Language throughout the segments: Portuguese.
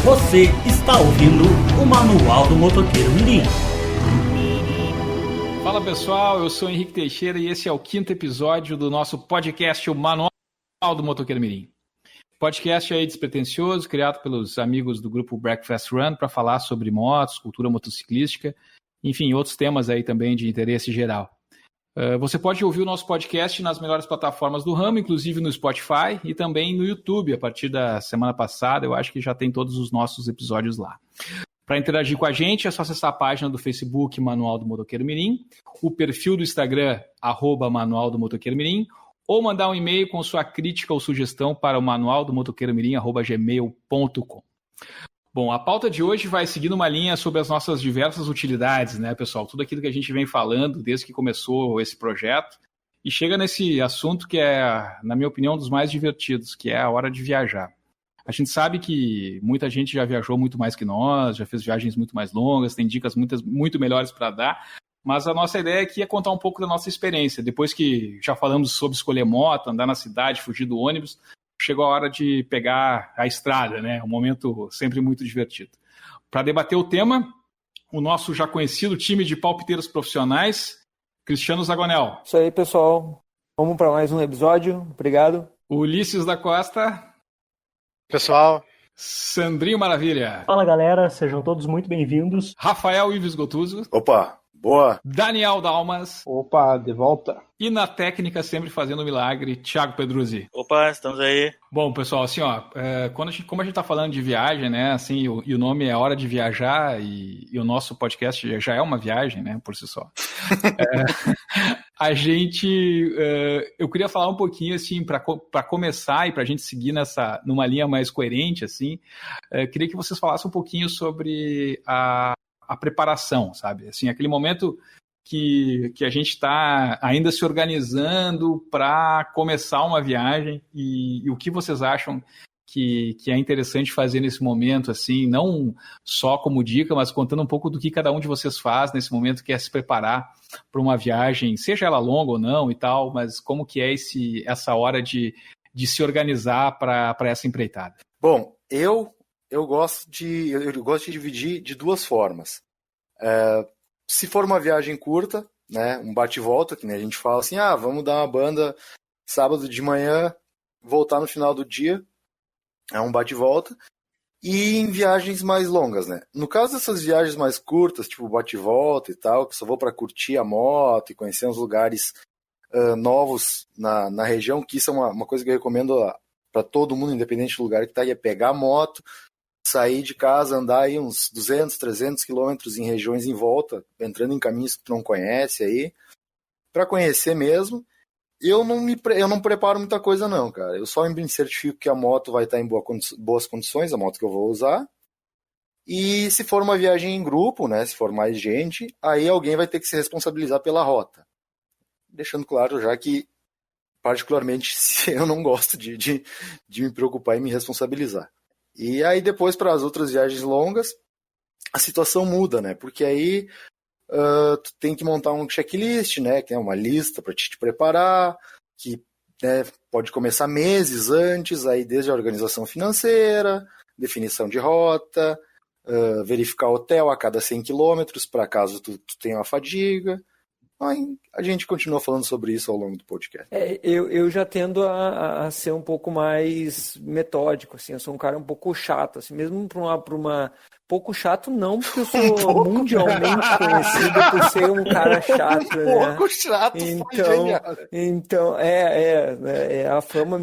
Você está ouvindo o Manual do Motoqueiro Mirim. Fala pessoal, eu sou Henrique Teixeira e esse é o 5º episódio do nosso podcast, o Manual do Motoqueiro Mirim. Podcast aí despretensioso, criado pelos amigos do grupo Breakfast Run para falar sobre motos, cultura motociclística, enfim, outros temas aí também de interesse geral. Você pode ouvir o nosso podcast nas melhores plataformas do ramo, inclusive no Spotify e também no YouTube. A partir da semana passada, eu acho que já tem todos os nossos episódios lá. Para interagir com a gente, é só acessar a página do Facebook Manual do Motoqueiro Mirim, o perfil do Instagram, @Manual do Motoqueiro Mirim, ou mandar um e-mail com sua crítica ou sugestão para o manualdomotoqueiromirim@gmail.com. Bom, a pauta de hoje vai seguindo uma linha sobre as nossas diversas utilidades, né, pessoal? Tudo aquilo que a gente vem falando desde que começou esse projeto e chega nesse assunto que é, na minha opinião, um dos mais divertidos, que é a hora de viajar. A gente sabe que muita gente já viajou muito mais que nós, já fez viagens muito mais longas, tem dicas muito melhores para dar, mas a nossa ideia aqui é contar um pouco da nossa experiência. Depois que já falamos sobre escolher moto, andar na cidade, fugir do ônibus, chegou a hora de pegar a estrada, né? Um momento sempre muito divertido. Para debater o tema, o nosso já conhecido time de palpiteiros profissionais, Cristiano Zagonel. Isso aí, pessoal. Vamos para mais um episódio. Obrigado. Ulisses da Costa. Pessoal. Sandrinho Maravilha. Fala, galera. Sejam todos muito bem-vindos. Rafael Ives Gotuso. Opa, boa. Daniel Dalmas. Opa, de volta. E na técnica, sempre fazendo milagre, Thiago Pedruzzi. Opa, estamos aí. Bom, pessoal, assim, ó, como a gente tá falando de viagem, né, assim, e o nome é Hora de Viajar, e o nosso podcast já é uma viagem, né, por si só. Eu queria falar um pouquinho, assim, para começar e pra gente seguir numa linha mais coerente, assim, queria que vocês falassem um pouquinho sobre a preparação, sabe? Assim, aquele momento que a gente está ainda se organizando para começar uma viagem e o que vocês acham que é interessante fazer nesse momento, assim, não só como dica, mas contando um pouco do que cada um de vocês faz nesse momento que é se preparar para uma viagem, seja ela longa ou não e tal, mas como que é essa hora de se organizar para essa empreitada? Bom, eu gosto de dividir de duas formas. Se for uma viagem curta, né, um bate e volta, que nem a gente fala assim, vamos dar uma banda sábado de manhã, voltar no final do dia, é um bate e volta, e em viagens mais longas, né. No caso dessas viagens mais curtas, tipo bate e volta e tal, que só vou para curtir a moto e conhecer uns lugares novos na região, que isso é uma coisa que eu recomendo para todo mundo, independente do lugar que tá, é pegar a moto, sair de casa, andar aí uns 200, 300 quilômetros em regiões em volta, entrando em caminhos que tu não conhece aí, para conhecer mesmo. Eu não preparo muita coisa não, cara. Eu só me certifico que a moto vai estar em boas condições, a moto que eu vou usar. E se for uma viagem em grupo, né, se for mais gente, aí alguém vai ter que se responsabilizar pela rota. Deixando claro já que, particularmente, eu não gosto de me preocupar e me responsabilizar. E aí depois, para as outras viagens longas, a situação muda, né? Porque aí tu tem que montar um checklist, né? Que é uma lista para te preparar, que, né, pode começar meses antes, aí desde a organização financeira, definição de rota, verificar hotel a cada 100 quilômetros, para caso tu tenha uma fadiga. A gente continua falando sobre isso ao longo do podcast. Eu já tendo a ser um pouco mais metódico, assim, eu sou um cara um pouco chato, assim, mesmo para uma pouco chato não, porque eu sou mundialmente conhecido por ser um cara chato, né? Pouco chato, então a fama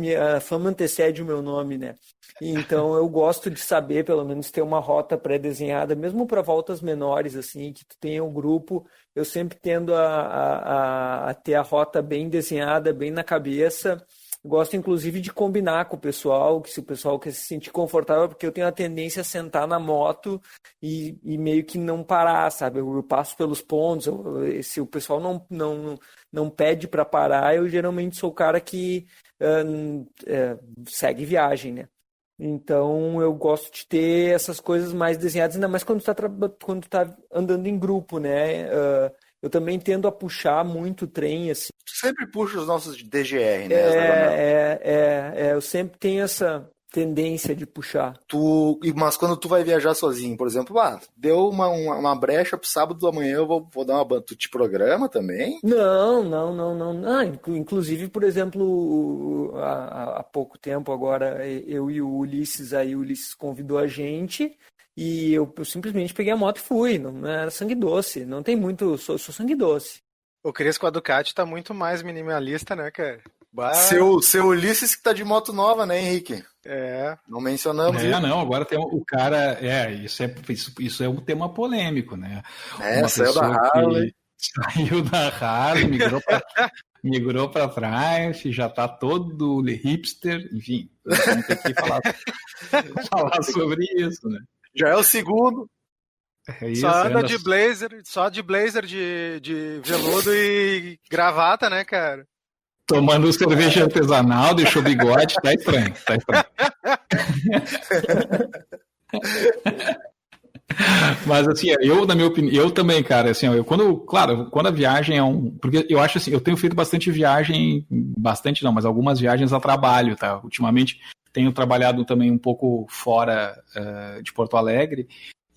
antecede o meu nome, né? Então eu gosto de saber, pelo menos, ter uma rota pré-desenhada, mesmo para voltas menores, assim, que tu tenha um grupo, eu sempre tendo a ter a rota bem desenhada, bem na cabeça. Gosto, inclusive, de combinar com o pessoal, que se o pessoal quer se sentir confortável, porque eu tenho a tendência a sentar na moto e meio que não parar, sabe? Eu passo pelos pontos, se o pessoal não pede para parar, eu geralmente sou o cara que segue viagem, né? Então eu gosto de ter essas coisas mais desenhadas, ainda mais quando tu tá andando em grupo, né? Eu também tendo a puxar muito trem, assim. Tu sempre puxa os nossos DGR, né? Eu sempre tenho tendência de puxar. Mas quando tu vai viajar sozinho, por exemplo, deu uma brecha pro sábado da manhã, eu vou dar uma banda. Tu te programa também? Não. Ah, inclusive, por exemplo, há pouco tempo agora, eu e o Ulisses convidou a gente e eu simplesmente peguei a moto e fui. Não era sangue doce, não tem muito, sou sangue doce. O Cris com a Ducati tá muito mais minimalista, né, cara? Seu Ulisses que tá de moto nova, né, Henrique? É. Não mencionamos isso. Não, agora tem o cara. Isso é um tema polêmico, né? Saiu da Harley. Saiu da Harley, migrou pra trás, já tá todo hipster, enfim, vamos ter que falar sobre isso, né? Já é o segundo. É isso, só anda de blazer, de veludo e gravata, né, cara? Tomando cerveja artesanal, deixou bigode, tá estranho. Mas assim, na minha opinião, eu também, cara, assim, quando a viagem porque eu acho assim, eu tenho feito mas algumas viagens a trabalho, tá? Ultimamente tenho trabalhado também um pouco fora de Porto Alegre.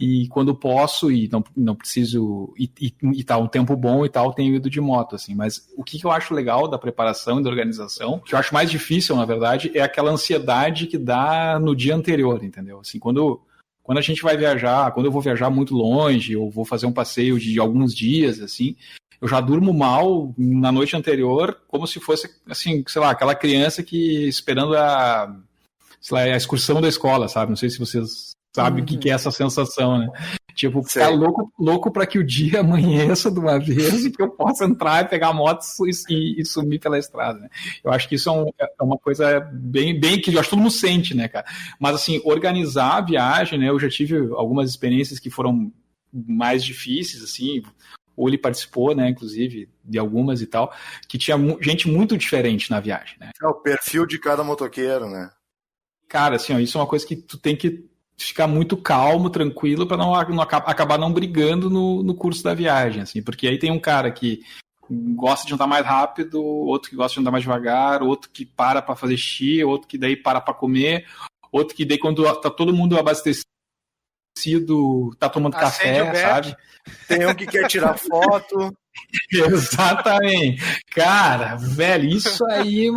E quando posso e não preciso e tá um tempo bom e tal, tenho ido de moto, assim. Mas o que eu acho legal da preparação e da organização, o que eu acho mais difícil, na verdade, é aquela ansiedade que dá no dia anterior, entendeu? Assim, quando a gente vai viajar, quando eu vou viajar muito longe, ou vou fazer um passeio de alguns dias, assim, eu já durmo mal na noite anterior, como se fosse, assim, sei lá, aquela criança que esperando a excursão da escola, sabe? Não sei se vocês sabem o que é essa sensação, né? Tipo, ficar louco para que o dia amanheça de uma vez e que eu possa entrar e pegar a moto e sumir pela estrada, né? Eu acho que isso é uma coisa bem que eu acho que todo mundo sente, né, cara? Mas, assim, organizar a viagem, né? Eu já tive algumas experiências que foram mais difíceis, assim, ou ele participou, né, inclusive, de algumas e tal, que tinha gente muito diferente na viagem, né? É o perfil de cada motoqueiro, né? Cara, assim, ó, isso é uma coisa que tu tem que ficar muito calmo, tranquilo, para não acabar não brigando no curso da viagem, assim, porque aí tem um cara que gosta de andar mais rápido, outro que gosta de andar mais devagar, outro que para fazer xixi, outro que daí para comer, outro que daí quando tá todo mundo abastecido, tá tomando café, sabe? Tem um que quer tirar foto. Exatamente. Cara, velho, isso aí,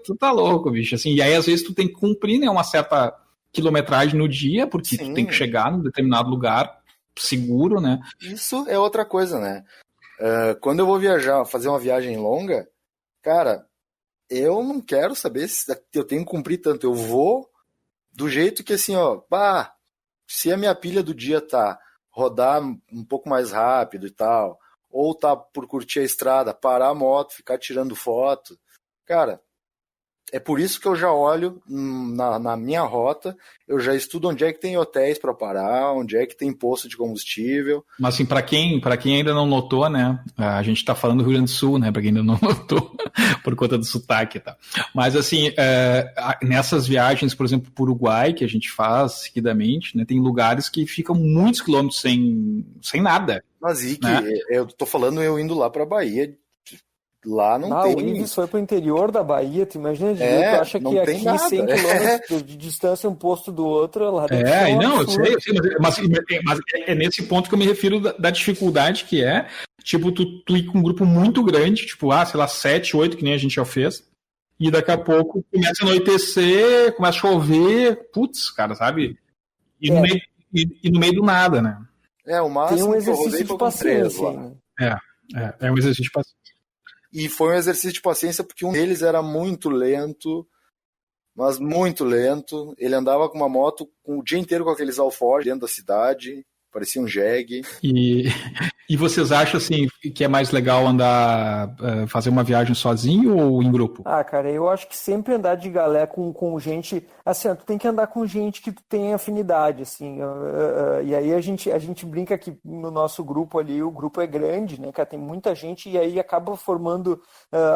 tu tá louco, bicho. Assim, e aí, às vezes, tu tem que cumprir, né, uma certa quilometragem no dia, porque tu tem que chegar num determinado lugar seguro, né? Isso é outra coisa, né? Quando eu vou viajar, fazer uma viagem longa, cara, eu não quero saber se eu tenho que cumprir tanto. Eu vou do jeito que, assim, ó, se a minha pilha do dia tá rodar um pouco mais rápido e tal, ou tá por curtir a estrada, parar a moto, ficar tirando foto, cara, é por isso que eu já olho na minha rota, eu já estudo onde é que tem hotéis para parar, onde é que tem posto de combustível. Mas assim, para quem ainda não notou, né, a gente tá falando do Rio Grande do Sul, né, para quem ainda não notou, por conta do sotaque e tal. Mas assim, nessas viagens, por exemplo, para o Uruguai, que a gente faz seguidamente, né, tem lugares que ficam muitos quilômetros sem nada. Mas Ike, né? Eu tô falando eu indo lá para Bahia. Lá não tem. O Ives foi pro interior da Bahia, tu imagina? Tu acha que aqui 100 km de distância um posto do outro, lá dentro. Não, eu sei, mas é nesse ponto que eu me refiro da dificuldade que é, tipo, tu ir com um grupo muito grande, tipo, sei lá, 7, 8, que nem a gente já fez, e daqui a pouco começa a anoitecer, começa a chover, putz, cara, sabe? E no meio do nada, né? O máximo tem um exercício de paciência. É um exercício de paciência. E foi um exercício de paciência porque um deles era muito lento, mas muito lento. Ele andava com uma moto o dia inteiro com aqueles alforjes dentro da cidade, parecia um jegue. E vocês acham assim que é mais legal andar, fazer uma viagem sozinho ou em grupo? Cara, eu acho que sempre andar de galé com gente, assim, tu tem que andar com gente que tu tem afinidade, assim, e aí a gente brinca que no nosso grupo ali, o grupo é grande, né, cara, tem muita gente e aí acaba formando,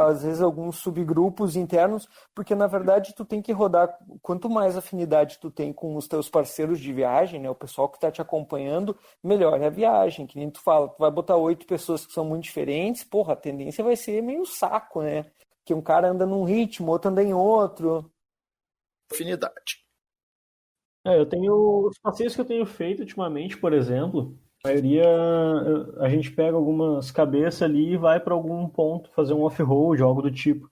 às vezes, alguns subgrupos internos, porque na verdade tu tem que rodar, quanto mais afinidade tu tem com os teus parceiros de viagem, né, o pessoal que tá te acompanhando, melhor é a viagem, que nem tu fala, tu vai botar 8 pessoas que são muito diferentes, porra, a tendência vai ser meio saco, né? Que um cara anda num ritmo, outro anda em outro. Afinidade. Eu tenho os passeios que eu tenho feito ultimamente, por exemplo, a maioria a gente pega algumas cabeças ali e vai para algum ponto fazer um off-road, algo do tipo.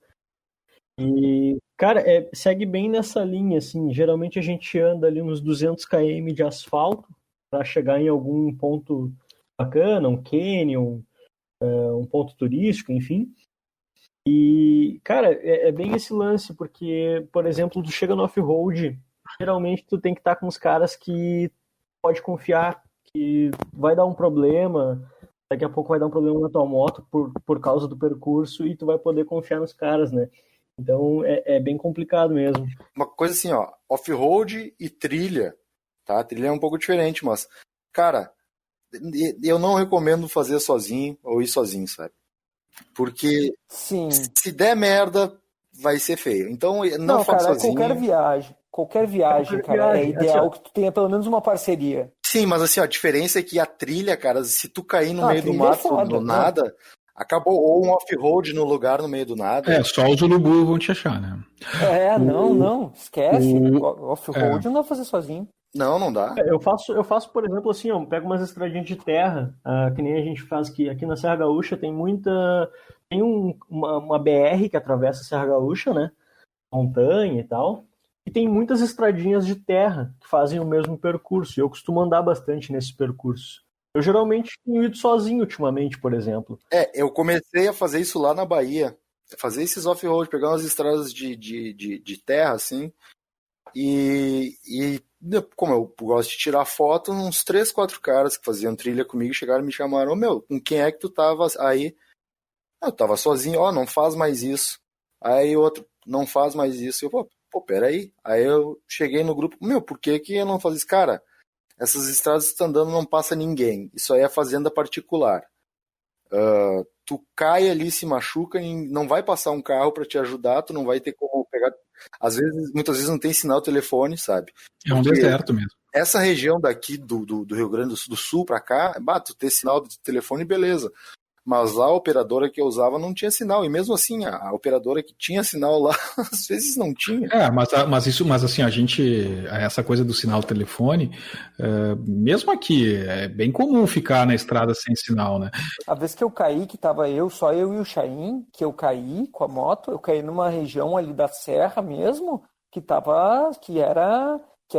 E, cara, segue bem nessa linha, assim. Geralmente a gente anda ali uns 200 km de asfalto para chegar em algum ponto bacana, um canyon, um ponto turístico, enfim. E, cara, é bem esse lance, porque, por exemplo, tu chega no off-road, geralmente tu tem que estar com os caras que pode confiar, que vai dar um problema, daqui a pouco vai dar um problema na tua moto por causa do percurso e tu vai poder confiar nos caras, né? Então é bem complicado mesmo. Uma coisa assim, ó, off-road e trilha, tá? Trilha é um pouco diferente, mas, cara, eu não recomendo fazer sozinho ou ir sozinho, sabe? Porque Sim. se der merda, vai ser feio. Então, não faça cara, sozinho. qualquer viagem, cara, é ideal que tu tenha pelo menos uma parceria. Sim, mas assim, ó, a diferença é que a trilha, cara, se tu cair no meio do mato, do nada, acabou. Ou um off-road no lugar no meio do nada. Só os urubu vão te achar, né? Não, esquece. Off-road não dá pra fazer sozinho. Não dá. Eu faço, por exemplo, assim, eu pego umas estradinhas de terra, que nem a gente faz aqui na Serra Gaúcha, tem uma BR que atravessa a Serra Gaúcha, né? Montanha e tal. E tem muitas estradinhas de terra que fazem o mesmo percurso. E eu costumo andar bastante nesse percurso. Eu geralmente tenho ido sozinho ultimamente, por exemplo. Eu comecei a fazer isso lá na Bahia. Fazer esses off-road, pegar umas estradas de terra, assim. E como eu gosto de tirar foto, uns 3, 4 caras que faziam trilha comigo chegaram e me chamaram: com quem é que tu tava aí? Eu tava sozinho, não faz mais isso. Aí outro, não faz mais isso. Eu, peraí. Aí eu cheguei no grupo, por que eu não faço isso? Cara, essas estradas que tu tá andando não passa ninguém. Isso aí é fazenda particular. Tu cai ali, se machuca, e não vai passar um carro para te ajudar, tu não vai ter como pegar. Muitas vezes não tem sinal de telefone, sabe? É um deserto mesmo. Essa região daqui do Rio Grande do Sul para cá, tu ter sinal de telefone, beleza. Mas lá a operadora que eu usava não tinha sinal, e mesmo assim a operadora que tinha sinal lá às vezes não tinha. Mas assim, essa coisa do sinal telefone, mesmo aqui, é bem comum ficar na estrada sem sinal, né? A vez que eu caí, que tava só eu e o Chaim, que eu caí com a moto, eu caí numa região ali da serra mesmo,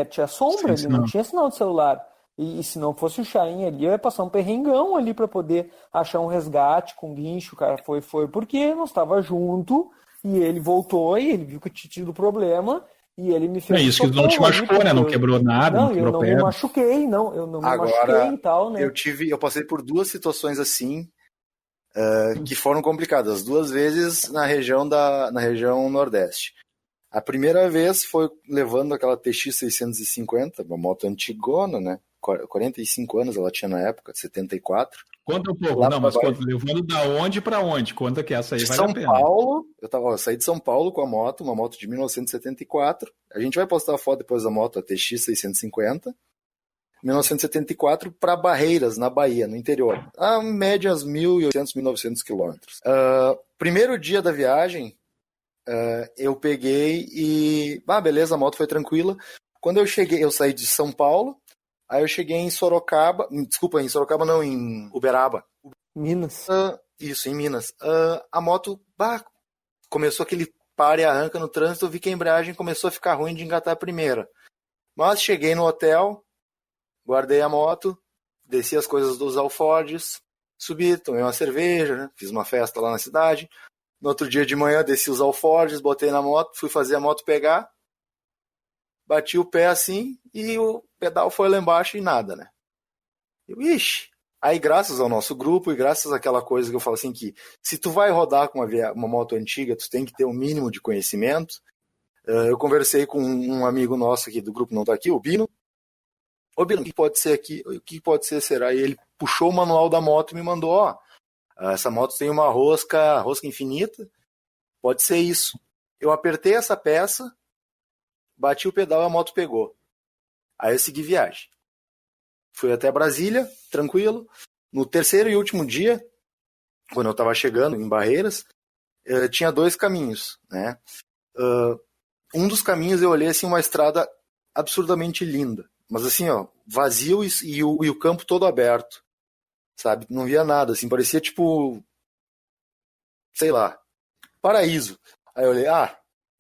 tinha sombra ali, não tinha sinal de celular. E se não fosse o Chaim ali, eu ia passar um perrengão ali para poder achar um resgate com guincho, cara. Foi porque nós estava junto e ele voltou e ele viu que tinha tido problema e ele me fez. É isso que não te machucou, né? Não quebrou nada, não quebrou pedra. Eu não me machuquei e tal, né? Eu passei por 2 situações assim que foram complicadas. As 2 vezes na região Nordeste. A primeira vez foi levando aquela TX 650, uma moto antigona, né? 45 anos ela tinha na época, 74. Conta um pouco, levando da onde para onde? Conta que essa aí vale a pena. São Paulo, eu saí de São Paulo com a moto, uma moto de 1974. A gente vai postar a foto depois da moto, a TX 650. 1974 para Barreiras, na Bahia, no interior. A média, 1.800, 1.900 quilômetros. Primeiro dia da viagem, eu peguei e... beleza, a moto foi tranquila. Quando eu cheguei, eu saí de São Paulo, aí eu cheguei em Sorocaba, em Sorocaba não, em Uberaba. Minas. Isso, em Minas. A moto, começou aquele para e arranca no trânsito, eu vi que a embreagem começou a ficar ruim de engatar a primeira. Mas cheguei no hotel, guardei a moto, desci as coisas dos alforjes, subi, tomei uma cerveja, né? Fiz uma festa lá na cidade. No outro dia de manhã, desci os alforjes, botei na moto, fui fazer a moto pegar, bati o pé assim e o pedal foi lá embaixo e nada, né? Aí graças ao nosso grupo e graças àquela coisa que eu falo assim, que se tu vai rodar com uma moto antiga, tu tem que ter um mínimo de conhecimento. Eu conversei com um amigo nosso aqui do grupo, não tá aqui, o Bino. Ô Bino, o que pode ser aqui? O que pode ser, será? E ele puxou o manual da moto e me mandou, essa moto tem uma rosca infinita, pode ser isso. Eu apertei essa peça, bati o pedal e a moto pegou. Aí eu segui viagem. Fui até Brasília, tranquilo. No terceiro e último dia, quando eu estava chegando em Barreiras, tinha 2 caminhos, né? Um dos caminhos eu olhei assim, uma estrada absurdamente linda. Mas assim, ó, vazio e o campo todo aberto, sabe? Não via nada, assim, parecia tipo, sei lá, paraíso. Aí eu olhei,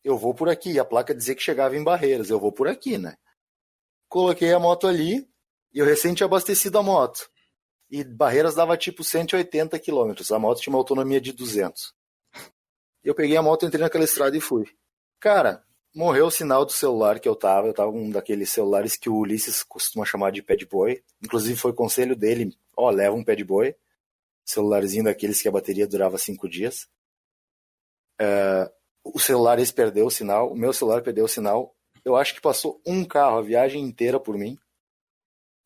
eu vou por aqui. A placa dizia que chegava em Barreiras, eu vou por aqui, né? Coloquei a moto ali e eu recém tinha abastecido a moto. E Barreiras dava tipo 180 quilômetros. A moto tinha uma autonomia de 200. Eu peguei a moto, entrei naquela estrada e fui. Cara, morreu o sinal do celular que eu tava com um daqueles celulares que o Ulisses costuma chamar de Pad Boy. Inclusive foi conselho dele, leva um Pad Boy. Celularzinho daqueles que a bateria durava 5 dias. O celular esse perdeu o sinal, o meu celular perdeu o sinal. Eu acho que passou um carro a viagem inteira por mim.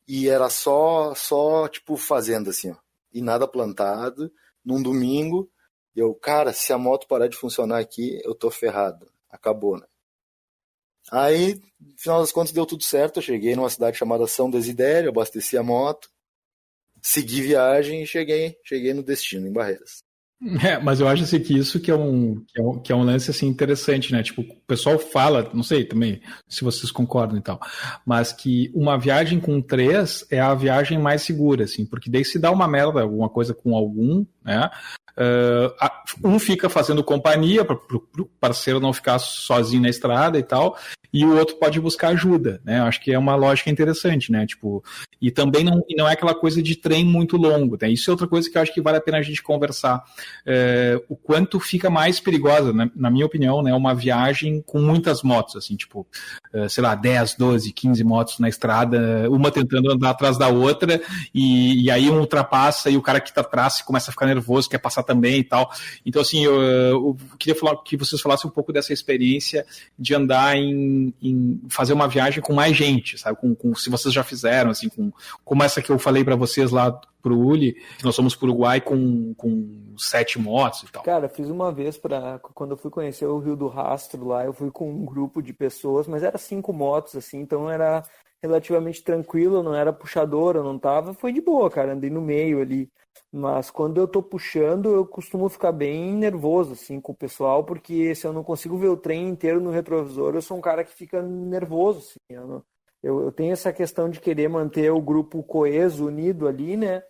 E era só tipo fazenda assim, ó. E nada plantado, num domingo. Eu, cara, se a moto parar de funcionar aqui, eu tô ferrado. Acabou, né? Aí, no final das contas, deu tudo certo. Eu cheguei numa cidade chamada São Desidério, abasteci a moto, segui viagem e cheguei no destino, em Barreiras. Mas eu acho assim, que isso que é um lance assim, interessante, né? Tipo, o pessoal fala, não sei também se vocês concordam e tal, mas que uma viagem com 3 é a viagem mais segura, assim, porque daí se dá uma merda, alguma coisa com algum, né? Um fica fazendo companhia para o parceiro não ficar sozinho na estrada e tal, e o outro pode buscar ajuda, né? Acho que é uma lógica interessante, né? Tipo, e também não é aquela coisa de trem muito longo, né? Isso é outra coisa que eu acho que vale a pena a gente conversar. O quanto fica mais perigosa, né? Na minha opinião, né? Uma viagem com muitas motos, assim, tipo, sei lá, 10, 12, 15 motos na estrada, uma tentando andar atrás da outra, e aí um ultrapassa e o cara que tá atrás começa a ficar nervoso, quer passar também e tal. Então, assim, eu queria falar que vocês falassem um pouco dessa experiência de andar em fazer uma viagem com mais gente, sabe? Se vocês já fizeram, assim, como essa que eu falei para vocês lá pro Uli, que nós fomos pro Uruguai com 7 motos e tal. Cara, fiz uma vez quando eu fui conhecer o Rio do Rastro lá, eu fui com um grupo de pessoas, mas era 5 motos, assim, então era relativamente tranquilo, não era puxadora, não tava, foi de boa, cara, andei no meio ali. Mas quando eu tô puxando, eu costumo ficar bem nervoso, assim, com o pessoal, porque se eu não consigo ver o trem inteiro no retrovisor, eu sou um cara que fica nervoso, assim. Eu tenho essa questão de querer manter o grupo coeso, unido ali, né?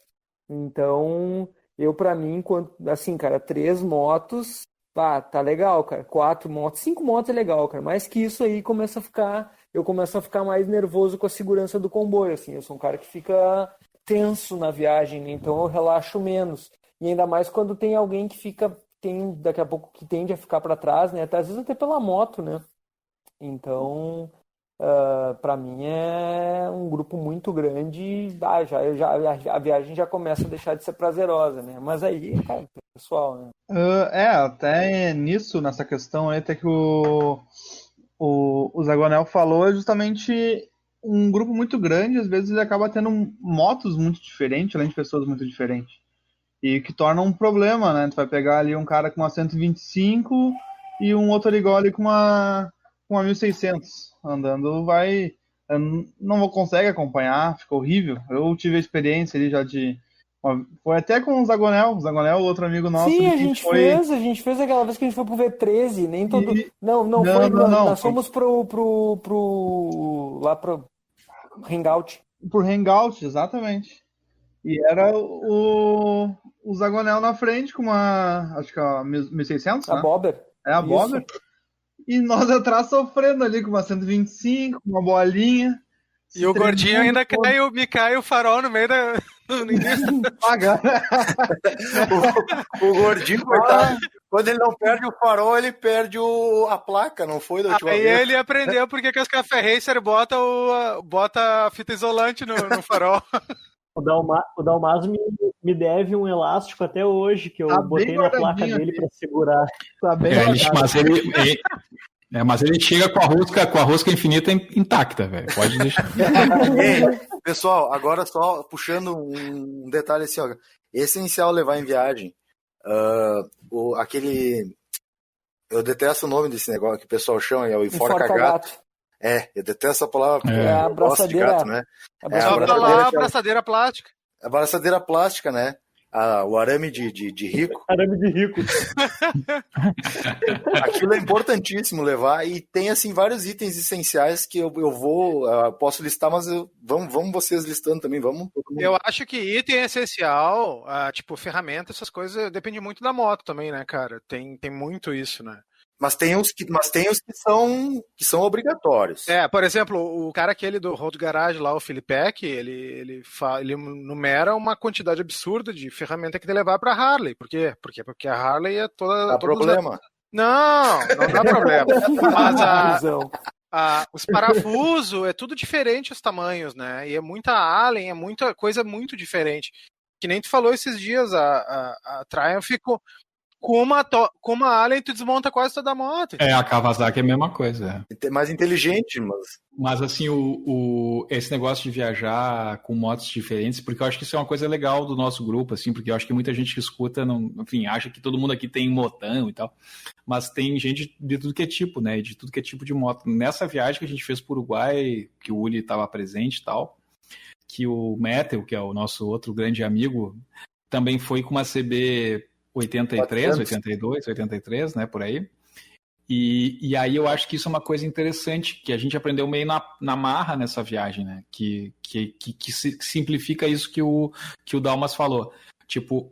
Então, pra mim, assim, cara, 3 motos, tá legal, cara. 4 motos, 5 motos é legal, cara. Mais que isso aí, eu começo a ficar mais nervoso com a segurança do comboio, assim. Eu sou um cara que fica tenso na viagem, né? Então eu relaxo menos. E ainda mais quando tem alguém que daqui a pouco que tende a ficar para trás, né? Às vezes até pela moto, né? Então, para mim é um grupo muito grande, a viagem já começa a deixar de ser prazerosa, né? Mas aí, cara, pessoal, né? Até nisso, nessa questão aí, até que o Zagonel falou, é justamente um grupo muito grande, às vezes ele acaba tendo motos muito diferentes, além de pessoas muito diferentes. E que torna um problema, né? Tu vai pegar ali um cara com uma 125 e um outro igual ali com uma 1600. Andando não consegue acompanhar, fica horrível. Eu tive a experiência ali já foi até com o Zagonel, outro amigo nosso. Sim, a gente fez aquela vez que a gente foi pro V13, nem todo... Nós fomos lá pro Hangout. Pro Hangout, exatamente. E era o Zagonel na frente com acho que a 1600, a né? Bobber. A Bobber. E nós atrás sofrendo ali com uma 125, uma bolinha. E o gordinho ainda me cai o farol no meio no início. O gordinho, coitado, quando ele não perde o farol, ele perde a placa, não foi da última vez? Aí ele aprendeu porque que os Café Racer bota a fita isolante no farol. O Dalmas me deve um elástico até hoje, que eu botei na placa dele para segurar. Tá bem mas ele chega com a rosca infinita intacta, velho. Pode deixar. Pessoal, agora só puxando um detalhe assim, ó. Essencial levar em viagem. Eu detesto o nome desse negócio que o pessoal chama, é o enforca-gato. Eu detesto essa palavra. A abraçadeira. Gato, né? A abraçadeira plástica. A abraçadeira plástica, né? o arame de rico. Arame de rico. Aquilo é importantíssimo levar e tem assim vários itens essenciais que eu posso listar, mas vamos vocês listando também, vamos. Eu acho que item essencial, tipo ferramenta, essas coisas, depende muito da moto também, né, cara? Tem muito isso, né? Mas tem os que são obrigatórios. Por exemplo, o cara aquele do Road Garage lá, o Filipek, ele numera uma quantidade absurda de ferramenta que tem que levar pra Harley. Por quê? Porque a Harley é toda... Dá problema? Não dá problema. Mas os parafusos, é tudo diferente os tamanhos, né? E é muita Allen, é muita coisa muito diferente. Que nem tu falou esses dias, a Triumph ficou... Com uma Allen, tu desmonta quase toda a moto. A Kawasaki é a mesma coisa. É mais inteligente, Mas assim, esse negócio de viajar com motos diferentes, porque eu acho que isso é uma coisa legal do nosso grupo, assim, porque eu acho que muita gente que escuta, enfim, acha que todo mundo aqui tem motão e tal, mas tem gente de tudo que é tipo, né, de tudo que é tipo de moto. Nessa viagem que a gente fez para o Uruguai, que o Uli estava presente e tal, que o Metal, que é o nosso outro grande amigo, também foi com uma CB 83, 82, 83, né, por aí. E aí eu acho que isso é uma coisa interessante, que a gente aprendeu meio na marra nessa viagem, né, que simplifica isso que o Dalmas falou. Tipo,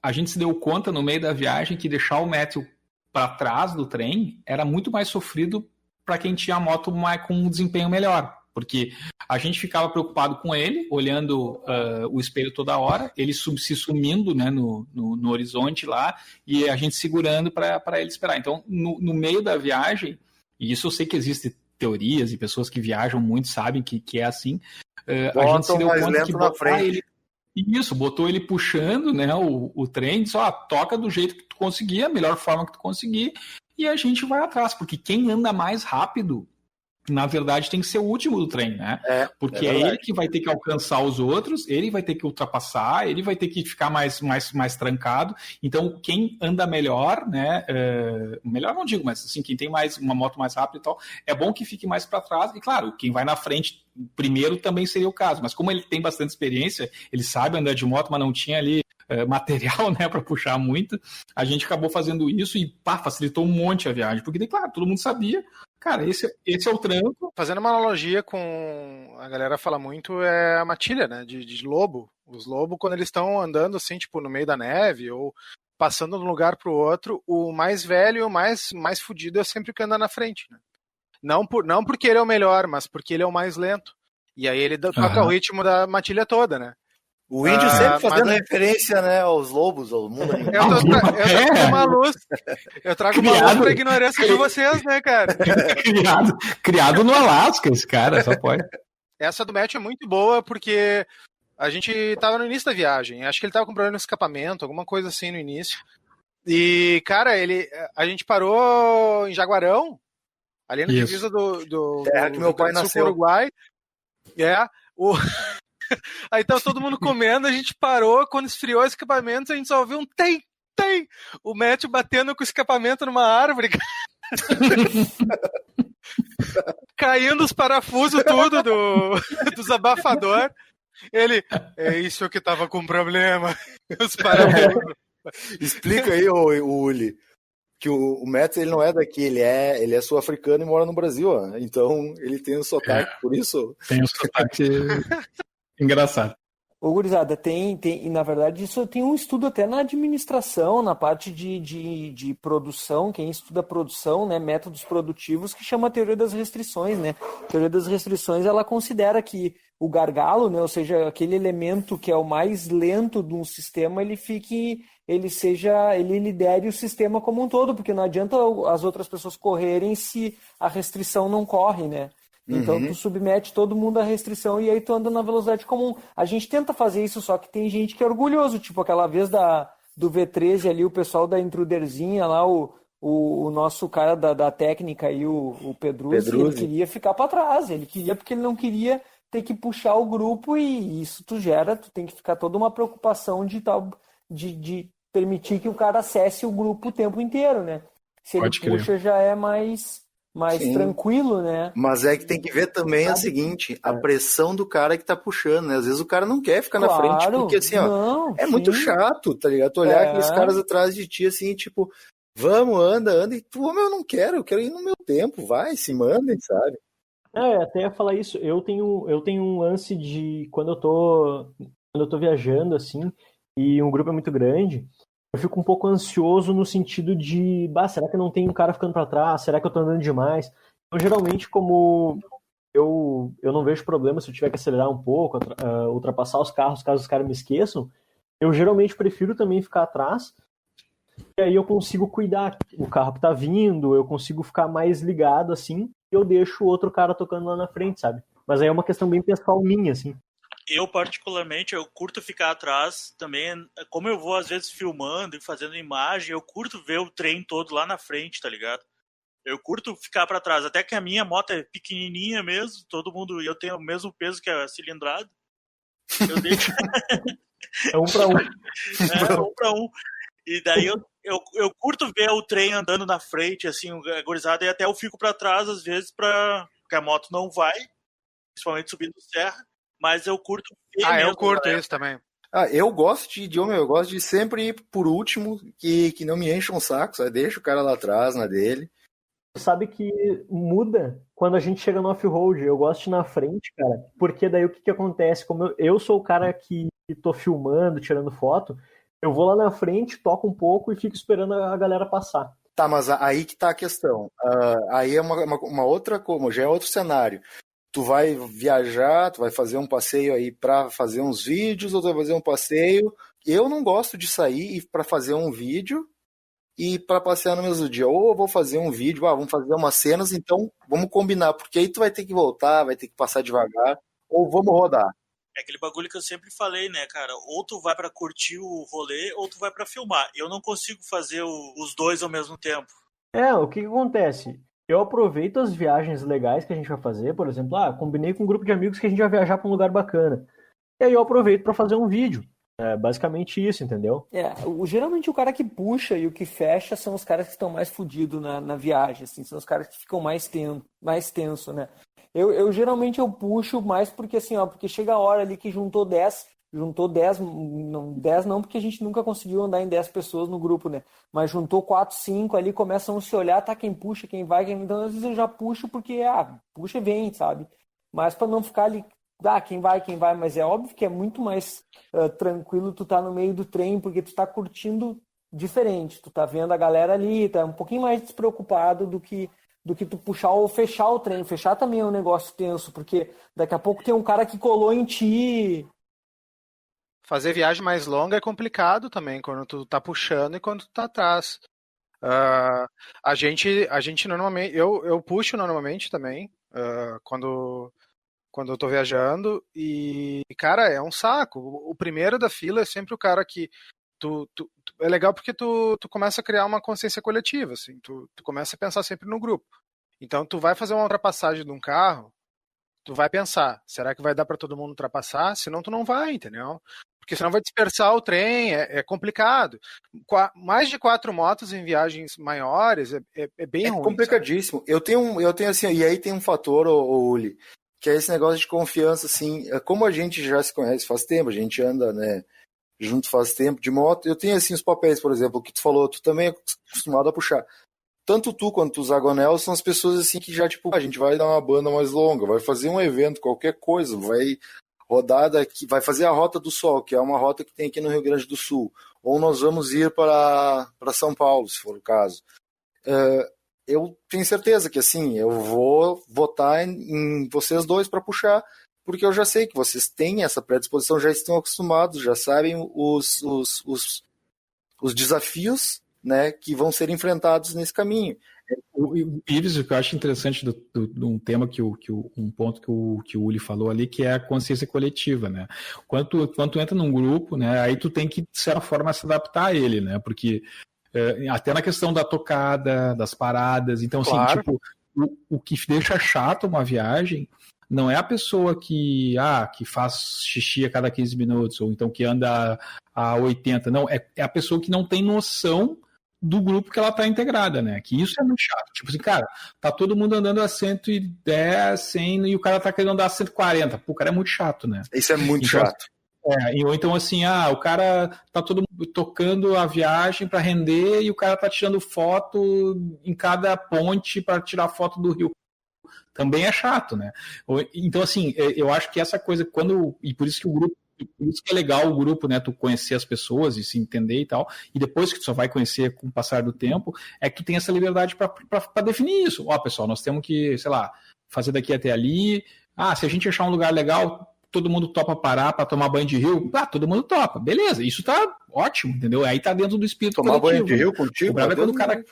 a gente se deu conta no meio da viagem que deixar o Matthew para trás do trem era muito mais sofrido para quem tinha a moto com um desempenho melhor. Porque a gente ficava preocupado com ele, olhando o espelho toda hora, ele se sumindo, né, no horizonte lá, e a gente segurando para ele esperar. Então, no meio da viagem, e isso eu sei que existem teorias e pessoas que viajam muito sabem que é assim, a gente se deu conta que botar ele... Isso, botou ele puxando, né, o trem, disse, toca do jeito que tu conseguir, a melhor forma que tu conseguir, e a gente vai atrás, porque quem anda mais rápido, na verdade, tem que ser o último do trem, né? Porque é ele que vai ter que alcançar os outros, ele vai ter que ultrapassar, ele vai ter que ficar mais trancado. Então, quem anda melhor, né? Melhor não digo, mas assim, quem tem uma moto mais rápida e tal, é bom que fique mais para trás. E claro, quem vai na frente primeiro também seria o caso. Mas como ele tem bastante experiência, ele sabe andar de moto, mas não tinha ali material, né, para puxar muito, a gente acabou fazendo isso e facilitou um monte a viagem. Porque, claro, todo mundo sabia. Cara, esse é o tranco. Fazendo uma analogia com... A galera fala muito a matilha, né? De lobo. Os lobos, quando eles estão andando assim, tipo, no meio da neve ou passando de um lugar pro outro, o mais velho, o mais fudido é sempre que anda na frente, né? Não porque ele é o melhor, mas porque ele é o mais lento. E aí ele toca o ritmo da matilha toda, né? O índio sempre fazendo referência, né, aos lobos, ao mundo animal. Eu trago uma luz pra ignorância de vocês, né, cara? Criado no Alasca, esse cara, só pode. Essa do Matt é muito boa porque a gente tava no início da viagem. Acho que ele tava com problema no escapamento, alguma coisa assim no início. E, cara, a gente parou em Jaguarão, ali na divisa do terra que meu pai nasceu. Uruguai. Aí tava todo mundo comendo, a gente parou, quando esfriou o escapamento, a gente só ouviu um tem! O Matthew batendo com o escapamento numa árvore. Caindo os parafusos tudo dos abafadores. Ele, é isso que tava com problema. Os parafusos. Explica aí, Uli, que o Matthew, ele não é daqui, ele é sul-africano e mora no Brasil, ó. Então ele tem um sotaque, por isso... Tem um sotaque... Engraçado. Ô, gurizada, e na verdade isso tem um estudo até na administração, na parte de produção, quem estuda produção, né, métodos produtivos, que chama a teoria das restrições, né? A teoria das restrições, ela considera que o gargalo, né, ou seja, aquele elemento que é o mais lento de um sistema, ele lidere o sistema como um todo, porque não adianta as outras pessoas correrem se a restrição não corre, né? Então tu submete todo mundo à restrição e aí tu anda na velocidade comum. A gente tenta fazer isso, só que tem gente que é orgulhoso, tipo aquela vez do V13 ali, o pessoal da Intruderzinha lá, o nosso cara da técnica aí, o Pedruzzi, ele queria ficar para trás, porque ele não queria ter que puxar o grupo e isso tu tem que ficar toda uma preocupação de permitir que o cara acesse o grupo o tempo inteiro, né? Se ele puxa já é mais mais Sim. tranquilo, né? Mas é que tem que ver também o seguinte, a pressão do cara que tá puxando, né? Às vezes o cara não quer ficar na frente, Claro, porque assim, ó, não, é muito sim. chato, tá ligado? Tu olhar É. aqueles caras atrás de ti, assim, tipo, vamos, anda, e tu, meu, eu não quero, eu quero ir no meu tempo, vai, se mandem, sabe? Até ia falar isso. Eu tenho um lance de quando eu tô viajando assim e um grupo é muito grande, eu fico um pouco ansioso no sentido de, será que não tem um cara ficando para trás? Será que eu tô andando demais? Então, geralmente, como eu não vejo problema se eu tiver que acelerar um pouco, ultrapassar os carros caso os caras me esqueçam, eu geralmente prefiro também ficar atrás. E aí eu consigo cuidar o carro que tá vindo, eu consigo ficar mais ligado assim, e eu deixo o outro cara tocando lá na frente, sabe? Mas aí é uma questão bem pessoal minha, assim. Eu, particularmente, eu curto ficar atrás também. Como eu vou, às vezes, filmando e fazendo imagem, eu curto ver o trem todo lá na frente, tá ligado? Eu curto ficar pra trás. Até que a minha moto é pequenininha mesmo, todo mundo... Eu tenho o mesmo peso que a cilindrada. Eu deixo... É 1 para 1. É, 1 para 1. E daí eu curto ver o trem andando na frente, assim, agorizado, e até eu fico pra trás, às vezes, porque a moto não vai, principalmente subindo serra. Mas eu curto ver mesmo. Eu curto isso também. Eu gosto eu gosto de sempre ir por último, que não me encha um saco, sabe? Deixa o cara lá atrás, na dele. Sabe que muda quando a gente chega no off-road. Eu gosto de ir na frente, cara, porque daí o que acontece? Como eu sou o cara que tô filmando, tirando foto, eu vou lá na frente, toco um pouco e fico esperando a galera passar. Tá, mas aí que tá a questão. Aí é uma outra coisa, já é outro cenário. Tu vai viajar, tu vai fazer um passeio aí para fazer uns vídeos, ou tu vai fazer um passeio. Eu não gosto de sair para fazer um vídeo e para passear no mesmo dia. Ou eu vou fazer um vídeo, vamos fazer umas cenas, então vamos combinar, porque aí tu vai ter que voltar, vai ter que passar devagar, ou vamos rodar. É aquele bagulho que eu sempre falei, né, cara? Ou tu vai pra curtir o rolê, ou tu vai pra filmar. Eu não consigo fazer os dois ao mesmo tempo. O que acontece? Eu aproveito as viagens legais que a gente vai fazer, por exemplo, combinei com um grupo de amigos que a gente vai viajar pra um lugar bacana. E aí eu aproveito pra fazer um vídeo. É basicamente isso, entendeu? Geralmente o cara que puxa e o que fecha são os caras que estão mais fodidos na viagem, assim, são os caras que ficam mais tenso, né? Eu geralmente eu puxo mais porque assim, porque chega a hora ali que juntou 10, não 10 não, porque a gente nunca conseguiu andar em 10 pessoas no grupo, né? Mas juntou 4, 5 ali, começam a se olhar, tá quem puxa, quem vai, então às vezes eu já puxo porque, puxa e vem, sabe? Mas pra não ficar ali, quem vai, mas é óbvio que é muito mais tranquilo tu tá no meio do trem, porque tu tá curtindo diferente, tu tá vendo a galera ali, tá um pouquinho mais despreocupado do que tu puxar ou fechar o trem. Fechar também é um negócio tenso, porque daqui a pouco tem um cara que colou em ti. Fazer viagem mais longa é complicado também, quando tu tá puxando e quando tu tá atrás. A gente normalmente, eu puxo normalmente também, quando eu tô viajando, e, cara, é um saco. O primeiro da fila é sempre o cara que é legal porque tu começa a criar uma consciência coletiva, assim, tu começa a pensar sempre no grupo. Então tu vai fazer uma ultrapassagem de um carro, tu vai pensar, será que vai dar para todo mundo ultrapassar? Senão tu não vai, entendeu? Porque senão vai dispersar o trem, é complicado. Mais de 4 motos em viagens maiores é bem ruim. É complicadíssimo. Sabe? Eu tenho assim, e aí tem um fator, Uli, que é esse negócio de confiança, assim, como a gente já se conhece faz tempo, a gente anda, né, junto faz tempo de moto, eu tenho assim os papéis, por exemplo, que tu falou, tu também é acostumado a puxar. Tanto tu quanto o Zagonel são as pessoas assim que já, tipo, a gente vai dar uma banda mais longa, vai fazer um evento, qualquer coisa, vai rodar daqui, vai fazer a Rota do Sol, que é uma rota que tem aqui no Rio Grande do Sul, ou nós vamos ir para São Paulo, se for o caso. Eu tenho certeza que, assim, eu vou votar em vocês dois para puxar, porque eu já sei que vocês têm essa predisposição, já estão acostumados, já sabem os desafios, né, que vão ser enfrentados nesse caminho. Iris, o que eu acho interessante de um tema um ponto que o Uli falou ali, que é a consciência coletiva, né? Quando tu entra num grupo, né, aí tu tem que, de certa forma, se adaptar a ele, né? Porque até na questão da tocada, das paradas, então, claro. Assim, tipo, o que deixa chato uma viagem não é a pessoa que faz xixi a cada 15 minutos, ou então que anda a 80, não, é a pessoa que não tem noção do grupo que ela tá integrada, né? Que isso é muito chato. Tipo assim, cara, tá todo mundo andando a 110, 100 e o cara tá querendo andar a 140. Pô, o cara é muito chato, né? Isso é muito Então, chato. ou então assim, o cara tá todo mundo tocando a viagem para render e o cara tá tirando foto em cada ponte para tirar foto do rio. Também é chato, né? Então, assim, eu acho que essa coisa, e por isso que o grupo, por isso que é legal o grupo, né? Tu conhecer as pessoas e se entender e tal, e depois que tu só vai conhecer com o passar do tempo, é que tu tem essa liberdade para definir isso. Ó, pessoal, nós temos que, sei lá, fazer daqui até ali. Se a gente achar um lugar legal, todo mundo topa parar para tomar banho de rio? Todo mundo topa. Beleza, isso tá ótimo, entendeu? Aí tá dentro do espírito tomar coletivo. Banho de rio contigo? O brabo é quando o cara...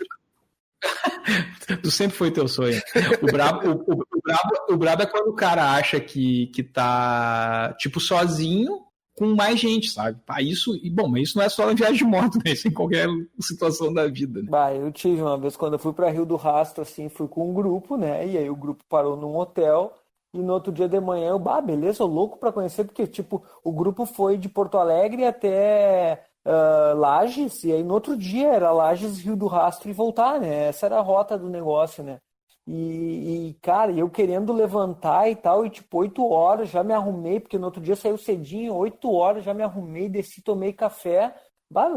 Tu sempre foi teu sonho. O brabo é quando o cara acha que tá, tipo, sozinho com mais gente, sabe? Mas isso não é só na viagem de moto, né? Isso é em qualquer situação da vida, né? Eu tive uma vez, quando eu fui para Rio do Rastro, assim, fui com um grupo, né? E aí o grupo parou num hotel. E no outro dia de manhã beleza, eu louco pra conhecer, porque, tipo, o grupo foi de Porto Alegre até Lages, e aí no outro dia era Lages, Rio do Rastro e voltar, né? Essa era a rota do negócio, né? Cara, eu querendo levantar e tal, e tipo, 8 horas já me arrumei, porque no outro dia saiu cedinho, 8 horas já me arrumei, desci, tomei café.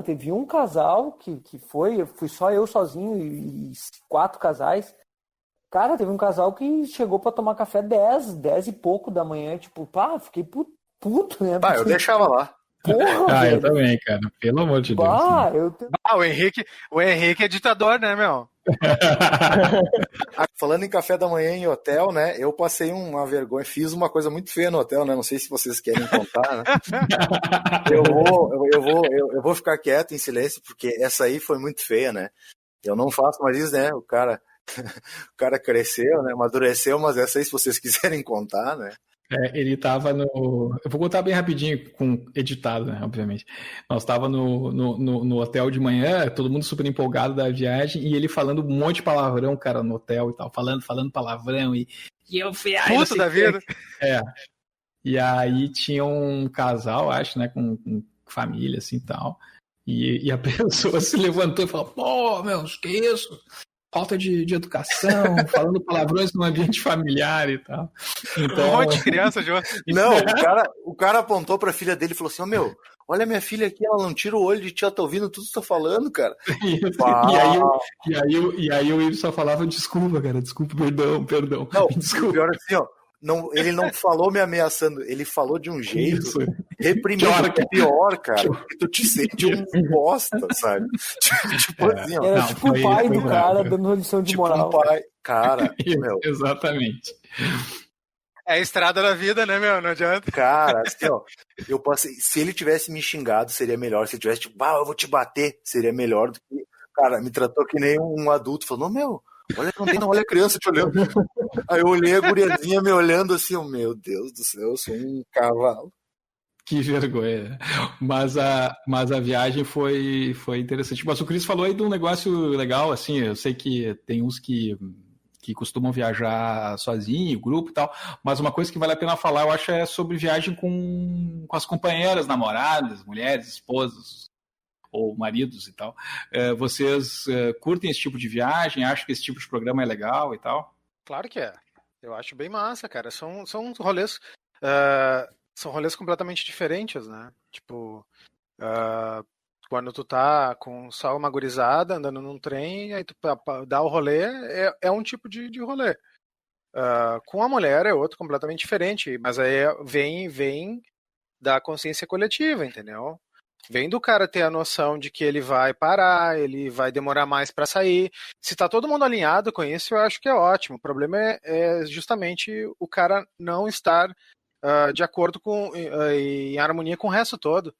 Teve um casal que fui só eu sozinho e 4 casais. Cara, teve um casal que chegou pra tomar café 10 e pouco da manhã, tipo, fiquei puto, né? Eu deixava lá. Porra, velho. Eu também, cara, pelo amor de Deus. O Henrique é ditador, né, meu? Falando em café da manhã em hotel, né? Eu passei uma vergonha, fiz uma coisa muito feia no hotel, né? Não sei se vocês querem contar, né? Eu vou ficar quieto em silêncio, porque essa aí foi muito feia, né? Eu não faço mais isso, né? O cara cresceu, né? Amadureceu, mas essa aí, se vocês quiserem contar, né? Ele tava no... Eu vou contar bem rapidinho, editado, né, obviamente. Nós tava no hotel de manhã, todo mundo super empolgado da viagem, e ele falando um monte de palavrão, cara, no hotel e tal, falando palavrão, e eu fui... Puto da vida! E aí tinha um casal, acho, né, com família, assim, tal, e a pessoa se levantou e falou, pô, que isso? Falta de educação, falando palavrões no ambiente familiar e tal. Então... Um monte de criança, João. Não, o cara apontou pra filha dele e falou assim, olha minha filha aqui, ela não tira o olho de ti, ela tá ouvindo tudo que tu tá falando, cara. E aí o Ivo só falava, desculpa, cara, desculpa, perdão. Não, desculpa. Pior assim, ele não falou me ameaçando, ele falou de um jeito reprimido, pior, cara, que tu te sente um bosta, sabe? Tipo assim, Era tipo o pai do cara dando lição de moral. Um pai, cara, Exatamente. É a estrada da vida, né, meu? Não adianta. Cara, assim, eu passei, se ele tivesse me xingado, seria melhor, se ele tivesse tipo, eu vou te bater, seria melhor do que, cara, me tratou que nem um adulto, falou, olha a criança te olhando. Aí eu olhei a guriazinha me olhando assim, meu Deus do céu, eu sou um cavalo. Que vergonha. Mas a viagem foi interessante. Mas o Cris falou aí de um negócio legal, assim, eu sei que tem uns que costumam viajar sozinho, grupo e tal, mas uma coisa que vale a pena falar, eu acho, é sobre viagem com as companheiras, namoradas, mulheres, esposas, ou maridos e tal. Vocês curtem esse tipo de viagem? Acham que esse tipo de programa é legal e tal? Claro que é. Eu acho bem massa, cara. São rolês... são rolês completamente diferentes, né? Tipo, quando tu tá com só uma gurizada andando num trem, aí tu dá o rolê, é um tipo de rolê. Com a mulher é outro completamente diferente, mas aí vem da consciência coletiva, entendeu? Vem do cara ter a noção de que ele vai parar, ele vai demorar mais para sair. Se tá todo mundo alinhado com isso, eu acho que é ótimo. O problema é justamente o cara não estar de acordo em harmonia com o resto todo.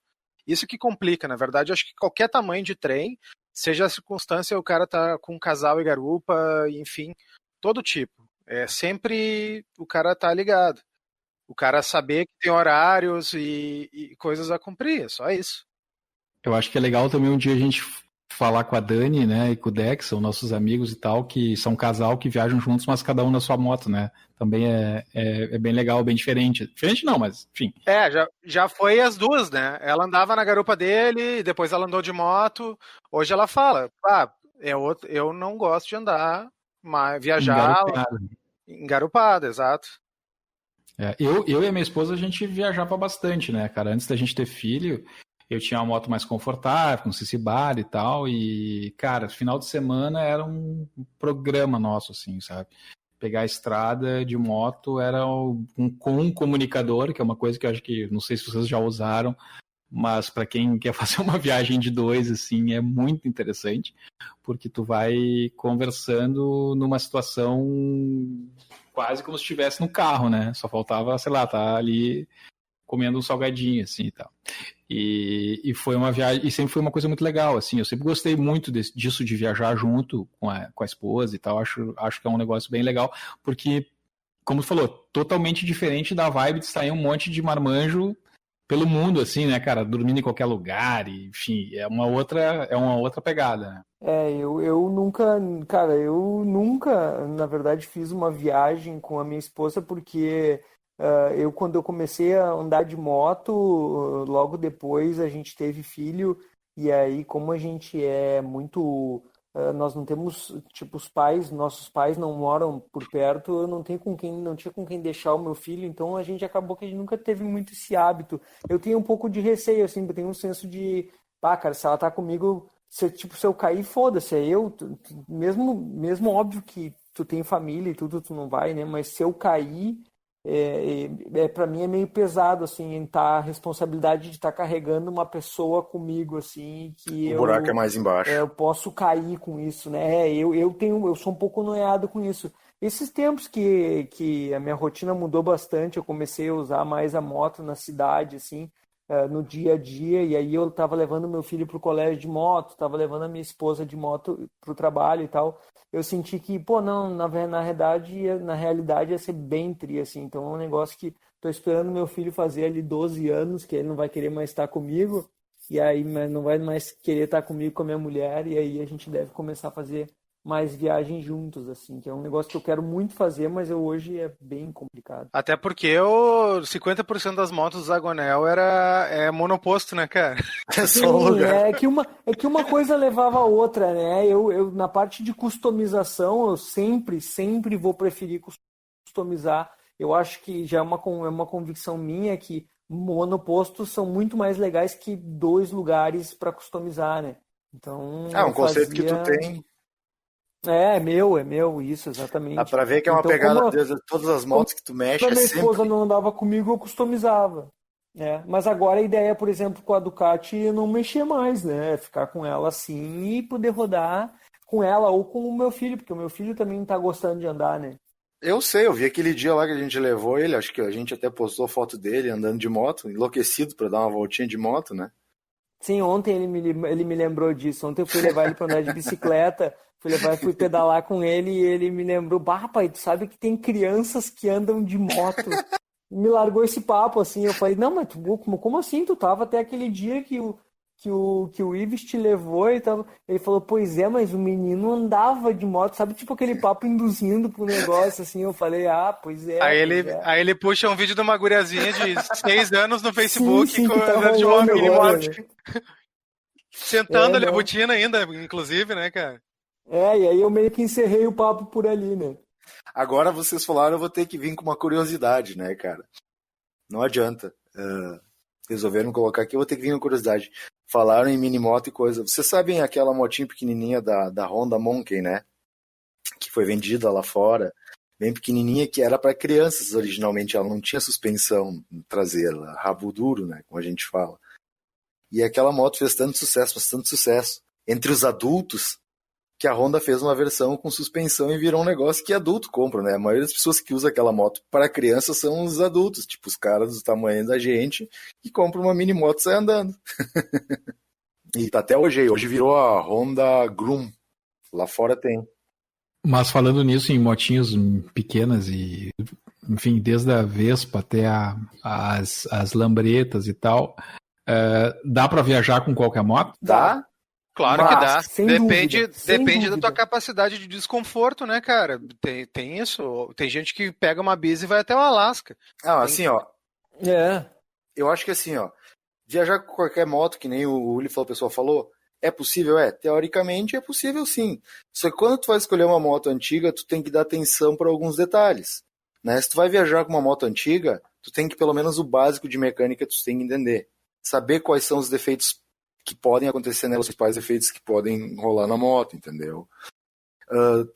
Isso que complica, na verdade. Eu acho que qualquer tamanho de trem, seja a circunstância, o cara tá com casal e garupa, enfim, todo tipo. Sempre o cara tá ligado. O cara saber que tem horários e coisas a cumprir, é só isso. Eu acho que é legal também um dia a gente falar com a Dani, né, e com o Dex, são nossos amigos e tal, que são um casal que viajam juntos, mas cada um na sua moto, né? Também é bem legal, bem diferente. Diferente não, mas enfim. Já foi as duas, né? Ela andava na garupa dele, depois ela andou de moto. Hoje ela fala, eu não gosto de andar, mas viajar engarupada, exato. Eu e a minha esposa, a gente viajava bastante, né, cara? Antes da gente ter filho, eu tinha uma moto mais confortável, com CC bar e tal, e, cara, final de semana era um programa nosso, assim, sabe? Pegar a estrada de moto era com um comunicador, que é uma coisa que eu acho que, não sei se vocês já usaram, mas para quem quer fazer uma viagem de 2, assim, é muito interessante, porque tu vai conversando numa situação quase como se estivesse no carro, né? Só faltava, sei lá, tá ali comendo um salgadinho, assim, e tal. E foi uma viagem, e sempre foi uma coisa muito legal, assim, eu sempre gostei muito disso de viajar junto com a esposa e tal, acho que é um negócio bem legal, porque, como tu falou, totalmente diferente da vibe de sair um monte de marmanjo pelo mundo, assim, né, cara, dormindo em qualquer lugar, e, enfim, é uma outra pegada, né? Eu nunca, na verdade, fiz uma viagem com a minha esposa, porque quando eu comecei a andar de moto, logo depois a gente teve filho, e aí, como a gente é muito... nós não temos, tipo, nossos pais não moram por perto, eu não tinha com quem deixar o meu filho, então a gente acabou que a gente nunca teve muito esse hábito. Eu tenho um pouco de receio, assim, eu tenho um senso de, cara, se ela tá comigo, se eu cair, foda-se, mesmo óbvio que tu tem família e tudo, tu não vai, né, mas se eu cair, para mim é meio pesado, assim, a responsabilidade de estar carregando uma pessoa comigo, assim, que o buraco é mais embaixo. Eu posso cair com isso, né? Eu sou um pouco noiado com isso. Esses tempos que a minha rotina mudou bastante, eu comecei a usar mais a moto na cidade, assim, no dia a dia, e aí eu tava levando meu filho pro colégio de moto, tava levando a minha esposa de moto pro trabalho e tal. Eu senti que, não, na realidade ia ser bem tri, assim. Então é um negócio que tô esperando meu filho fazer ali 12 anos, que ele não vai querer mais estar comigo, e aí não vai mais querer estar comigo com a minha mulher, e aí a gente deve começar a fazer mais viagens juntos, assim, que é um negócio que eu quero muito fazer, mas hoje é bem complicado. Até porque 50% das motos do Zagonel é monoposto, né, cara? É só um lugar. É que uma coisa levava a outra, né? Eu na parte de customização, eu sempre vou preferir customizar. Eu acho que já é uma convicção minha que monopostos são muito mais legais que 2 lugares para customizar, né? Então, um conceito que tu tem. É meu, isso, exatamente. Dá pra ver que é uma pegada de todas as motos que tu mexe. Quando a minha esposa não andava comigo, eu customizava. Mas agora a ideia, por exemplo, com a Ducati, é não mexer mais, né? Ficar com ela assim e poder rodar com ela ou com o meu filho, porque o meu filho também tá gostando de andar, né? Eu sei, eu vi aquele dia lá que a gente levou ele, acho que a gente até postou foto dele andando de moto, enlouquecido pra dar uma voltinha de moto, né? Sim, ontem ele me lembrou disso. Ontem eu fui levar ele pra andar de bicicleta, fui pedalar com ele e ele me lembrou, pai, tu sabe que tem crianças que andam de moto. Me largou esse papo, assim, eu falei, não, mas como assim? Tu tava até aquele dia que o Ives te levou e tal. Ele falou, pois é, mas o menino andava de moto, sabe, tipo aquele papo induzindo pro negócio, assim. Eu falei, pois é. Aí ele puxa um vídeo de uma guriazinha de 6 anos no Facebook sim, com tá de uma mini agora, moto. né? Sentando ali a botina ainda, inclusive, né, cara? E aí eu meio que encerrei o papo por ali, né? Agora vocês falaram, eu vou ter que vir com uma curiosidade, né, cara? Não adianta. Resolveram colocar aqui, eu vou ter que vir com curiosidade. Falaram em mini moto e coisa. Vocês sabem aquela motinha pequenininha da Honda Monkey, né? Que foi vendida lá fora. Bem pequenininha, que era para crianças originalmente. Ela não tinha suspensão traseira, rabo duro, né? Como a gente fala. E aquela moto fez tanto sucesso entre os adultos, que a Honda fez uma versão com suspensão e virou um negócio que adulto compra, né? A maioria das pessoas que usa aquela moto para criança são os adultos, tipo os caras do tamanho da gente, que compram uma mini moto e sai andando. E tá até hoje aí. Hoje virou a Honda Groom. Lá fora tem. Mas falando nisso, em motinhas pequenas e, enfim, desde a Vespa até as lambretas e tal, dá para viajar com qualquer moto? Dá. Claro que dá. Sem Depende da dúvida. tua capacidade de desconforto, né, cara? Tem isso. Tem gente que pega uma bis e vai até o Alasca. Assim, ó, É. eu acho que assim, ó, viajar com qualquer moto, que nem o Uli falou, o pessoal falou, é possível? Teoricamente é possível sim. Só que quando tu vai escolher uma moto antiga, tu tem que dar atenção para alguns detalhes, né? Se tu vai viajar com uma moto antiga, tu tem que, pelo menos o básico de mecânica, tu tem que entender. Saber quais são os defeitos que podem acontecer nela, os principais defeitos que podem rolar na moto, entendeu?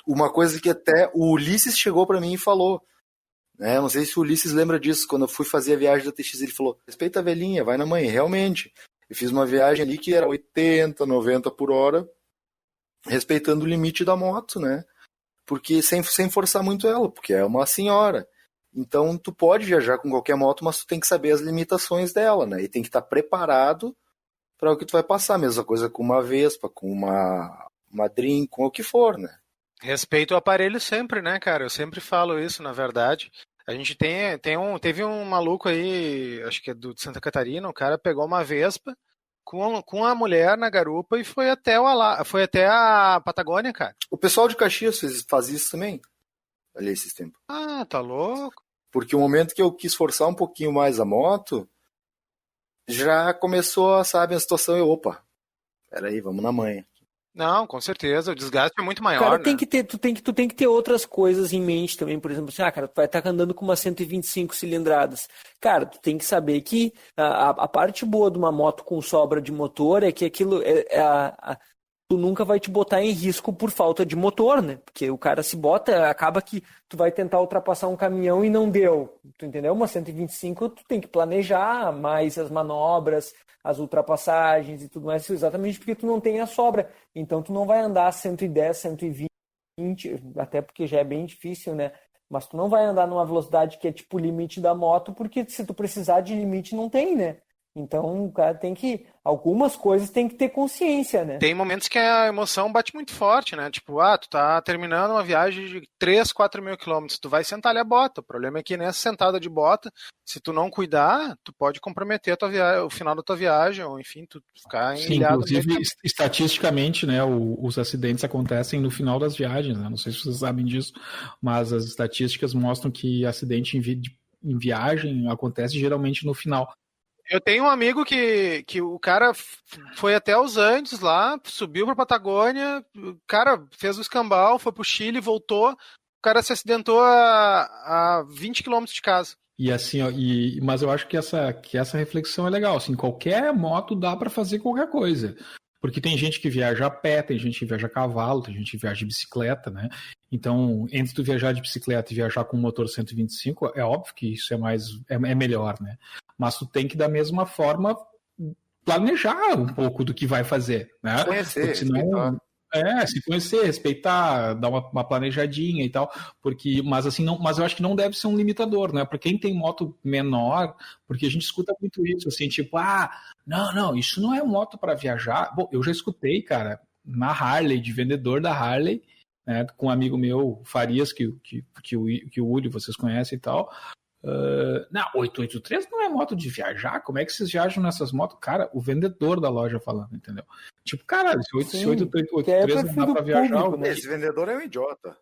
Uma coisa que até o Ulisses chegou para mim e falou, né? Não sei se o Ulisses lembra disso, quando eu fui fazer a viagem da TX, ele falou, respeita a velhinha, vai na mãe. Realmente, eu fiz uma viagem ali que era 80, 90 por hora, respeitando o limite da moto, né? Porque sem forçar muito ela, porque é uma senhora. Então, tu pode viajar com qualquer moto, mas tu tem que saber as limitações dela, né? E tem que estar preparado para o que tu vai passar. Mesma coisa com uma Vespa, com uma Dream, com o que for, né? Respeito o aparelho sempre, né, cara? Eu sempre falo isso, na verdade. A gente teve um maluco aí, acho que é de Santa Catarina, o cara pegou uma Vespa com a mulher na garupa e foi até a Patagônia, cara. O pessoal de Caxias faz isso também, ali esses tempos. Ah, tá louco. Porque o momento que eu quis forçar um pouquinho mais a moto, já começou, sabe, a situação, opa, peraí, vamos na manha. Não, com certeza, o desgaste é muito maior, Cara, né? tu tem que ter outras coisas em mente também, por exemplo, assim, cara, tu vai estar andando com uma 125 cilindradas. Cara, tu tem que saber que a parte boa de uma moto com sobra de motor é que aquilo tu nunca vai te botar em risco por falta de motor, né? Porque o cara se bota, acaba que tu vai tentar ultrapassar um caminhão e não deu. Tu entendeu? Uma 125 tu tem que planejar mais as manobras, as ultrapassagens e tudo mais, exatamente porque tu não tem a sobra. Então tu não vai andar 110, 120, até porque já é bem difícil, né? Mas tu não vai andar numa velocidade que é tipo o limite da moto, porque se tu precisar de limite, não tem, né? Então o cara tem que... Algumas coisas tem que ter consciência, né? Tem momentos que a emoção bate muito forte, né? Tipo, tu tá terminando uma viagem de 3, 4 mil quilômetros, tu vai sentar ali a bota. O problema é que nessa sentada de bota, se tu não cuidar, tu pode comprometer o final da tua viagem, ou enfim, tu ficar ilhado. Sim, inclusive, estatisticamente, né, os acidentes acontecem no final das viagens, né? Não sei se vocês sabem disso, mas as estatísticas mostram que acidente em viagem acontece geralmente no final. Eu tenho um amigo que o cara foi até os Andes lá, subiu pra Patagônia, o cara fez o escambau, foi pro Chile, voltou, o cara se acidentou a 20 quilômetros de casa. E assim, ó, mas eu acho que essa reflexão é legal. Assim, qualquer moto dá para fazer qualquer coisa. Porque tem gente que viaja a pé, tem gente que viaja a cavalo, tem gente que viaja de bicicleta, né? Então, entre tu viajar de bicicleta e viajar com um motor 125, é óbvio que isso é melhor, né? Mas tu tem que, da mesma forma, planejar um pouco do que vai fazer, né? Conhecer, senão, se conhecer, respeitar, dar uma planejadinha e tal, mas eu acho que não deve ser um limitador, né? Para quem tem moto menor, porque a gente escuta muito isso, assim, tipo, não, isso não é moto para viajar. Bom, eu já escutei, cara, na Harley, de vendedor da Harley, né, com um amigo meu, Farias, que o Uli, vocês conhecem e tal. Não, 883 não é moto de viajar. Como é que vocês viajam nessas motos? Cara, o vendedor da loja falando, entendeu? Tipo, cara, se 883 não dá pra viajar, público, né? Esse vendedor é um idiota.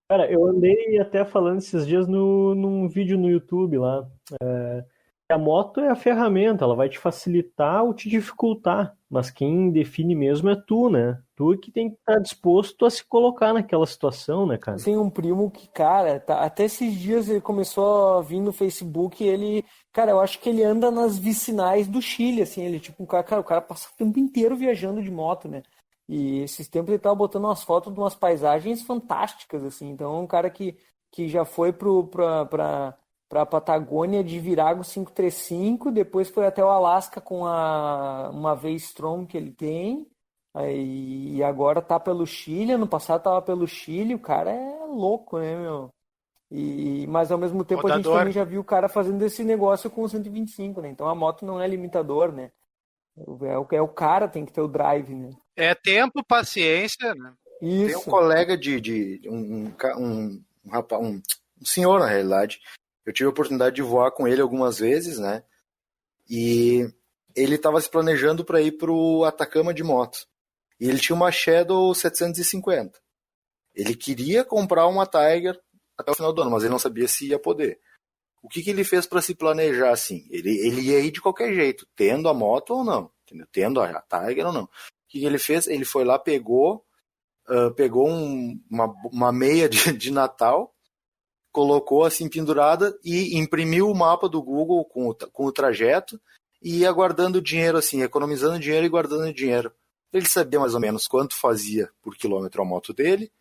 Cara, eu andei até falando esses dias num vídeo no YouTube lá. A moto é a ferramenta, ela vai te facilitar ou te dificultar, mas quem define mesmo é tu, né? Tu que tem que estar disposto a se colocar naquela situação, né, cara? Tem um primo que, cara, até esses dias ele começou a vir no Facebook, cara, eu acho que ele anda nas vicinais do Chile, assim, ele, tipo, o cara passa o tempo inteiro viajando de moto, né? E esses tempos ele tava botando umas fotos de umas paisagens fantásticas, assim, então é um cara que já foi pra Patagônia de Virago 535, depois foi até o Alasca com uma V-Strom que ele tem, e agora tá pelo Chile, ano passado tava pelo Chile, o cara é louco, né, meu? Mas ao mesmo tempo a gente também já viu o cara fazendo esse negócio com o 125, né? Então a moto não é limitador, né? É o cara, tem que ter o drive, né? É tempo, paciência, né? Isso. Tem um colega um senhor, na realidade. Eu tive a oportunidade de voar com ele algumas vezes, né? E ele estava se planejando para ir pro Atacama de moto. E ele tinha uma Shadow 750. Ele queria comprar uma Tiger até o final do ano, mas ele não sabia se ia poder. O que ele fez para se planejar assim? Ele ia ir de qualquer jeito, tendo a moto ou não, entendeu? Tendo a Tiger ou não. O que ele fez? Ele foi lá, pegou uma meia de Natal, colocou assim pendurada e imprimiu o mapa do Google com o trajeto e ia guardando dinheiro assim, economizando dinheiro e guardando dinheiro. Ele sabia mais ou menos quanto fazia por quilômetro a moto dele.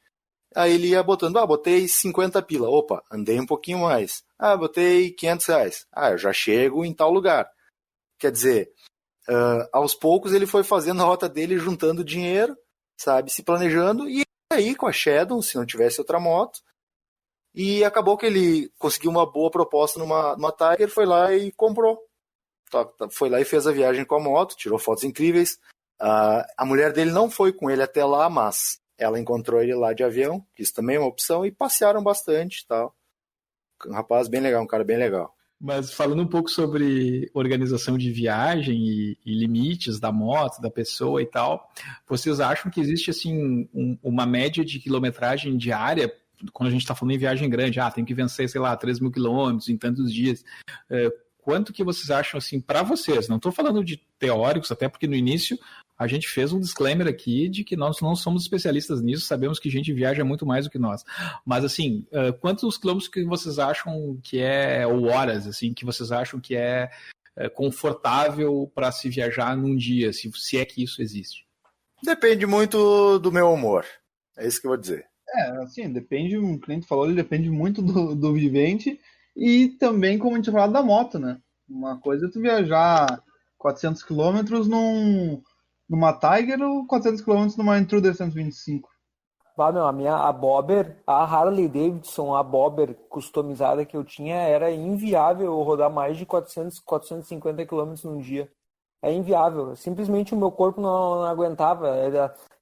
Aí ele ia botando, botei 50 pila. Opa, andei um pouquinho mais. Botei 500 reais. Eu já chego em tal lugar. Quer dizer, aos poucos ele foi fazendo a rota dele, juntando dinheiro, sabe, se planejando, e aí com a Shadow, se não tivesse outra moto, e acabou que ele conseguiu uma boa proposta numa Tiger, foi lá e comprou. Foi lá e fez a viagem com a moto, tirou fotos incríveis. A mulher dele não foi com ele até lá, mas ela encontrou ele lá de avião, que isso também é uma opção, e passearam bastante e tal. Um rapaz bem legal, um cara bem legal. Mas falando um pouco sobre organização de viagem e limites da moto, da pessoa e tal, vocês acham que existe assim uma média de quilometragem diária, quando a gente está falando em viagem grande, tem que vencer, sei lá, 3.000 quilômetros em tantos dias, quanto que vocês acham assim para vocês? Não estou falando de teóricos, até porque no início a gente fez um disclaimer aqui de que nós não somos especialistas nisso, sabemos que a gente viaja muito mais do que nós. Mas, assim, quantos quilômetros que vocês acham que ou horas, assim, que vocês acham que é confortável para se viajar num dia, se é que isso existe? Depende muito do meu humor. É isso que eu vou dizer. Assim, depende, o cliente falou, ele depende muito do vivente e também, como a gente falou, da moto, né? Uma coisa é tu viajar 400 quilômetros numa Tiger ou 400 km numa Intruder 125? A Bobber, a Harley Davidson, a Bobber customizada que eu tinha, era inviável eu rodar mais de 450 km num dia. É inviável. Simplesmente o meu corpo não aguentava.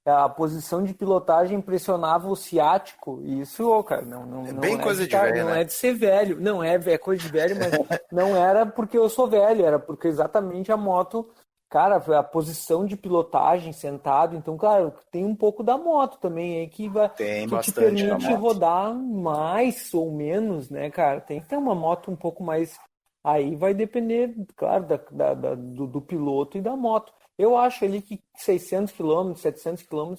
A posição de pilotagem pressionava o ciático. E isso, cara, não bem é coisa de velho, não né? é de ser velho. Não, é coisa de velho, mas não era porque eu sou velho, era porque exatamente a moto... Cara, a posição de pilotagem sentado, então, claro, tem um pouco da moto também aí que te permite rodar mais ou menos, né, cara? Tem que ter uma moto um pouco mais. Aí vai depender, claro, do piloto e da moto. Eu acho ali que 600 km, 700 km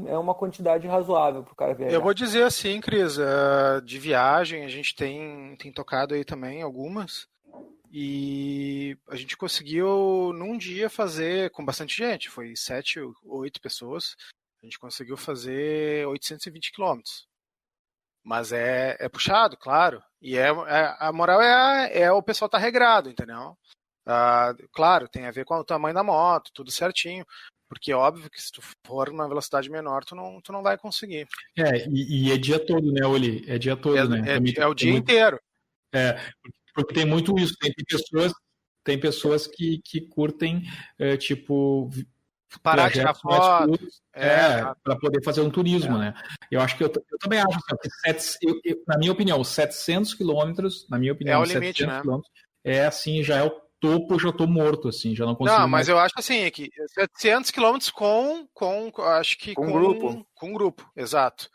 é uma quantidade razoável para o cara viajar. Eu vou dizer assim, Cris, de viagem, a gente tem tocado aí também algumas. E a gente conseguiu num dia fazer com bastante gente, foi 7 ou 8 pessoas, a gente conseguiu fazer 820 quilômetros. Mas é puxado, claro, e a moral é o pessoal tá regrado, entendeu? Claro, tem a ver com o tamanho da moto, tudo certinho, porque é óbvio que se tu for numa velocidade menor, tu não vai conseguir. E é dia todo, né, Oli? É dia todo, né? É o dia inteiro. Porque tem muito isso, tem pessoas que curtem, tipo, parar, tirar foto, para poder fazer um turismo, né? Eu acho que eu também acho que, na minha opinião, 700 quilômetros, é o limite, né? É assim, já é o topo, já tô morto, assim, já não consigo. Não, mas eu acho assim, que 700 quilômetros acho que com grupo. Com grupo, exato.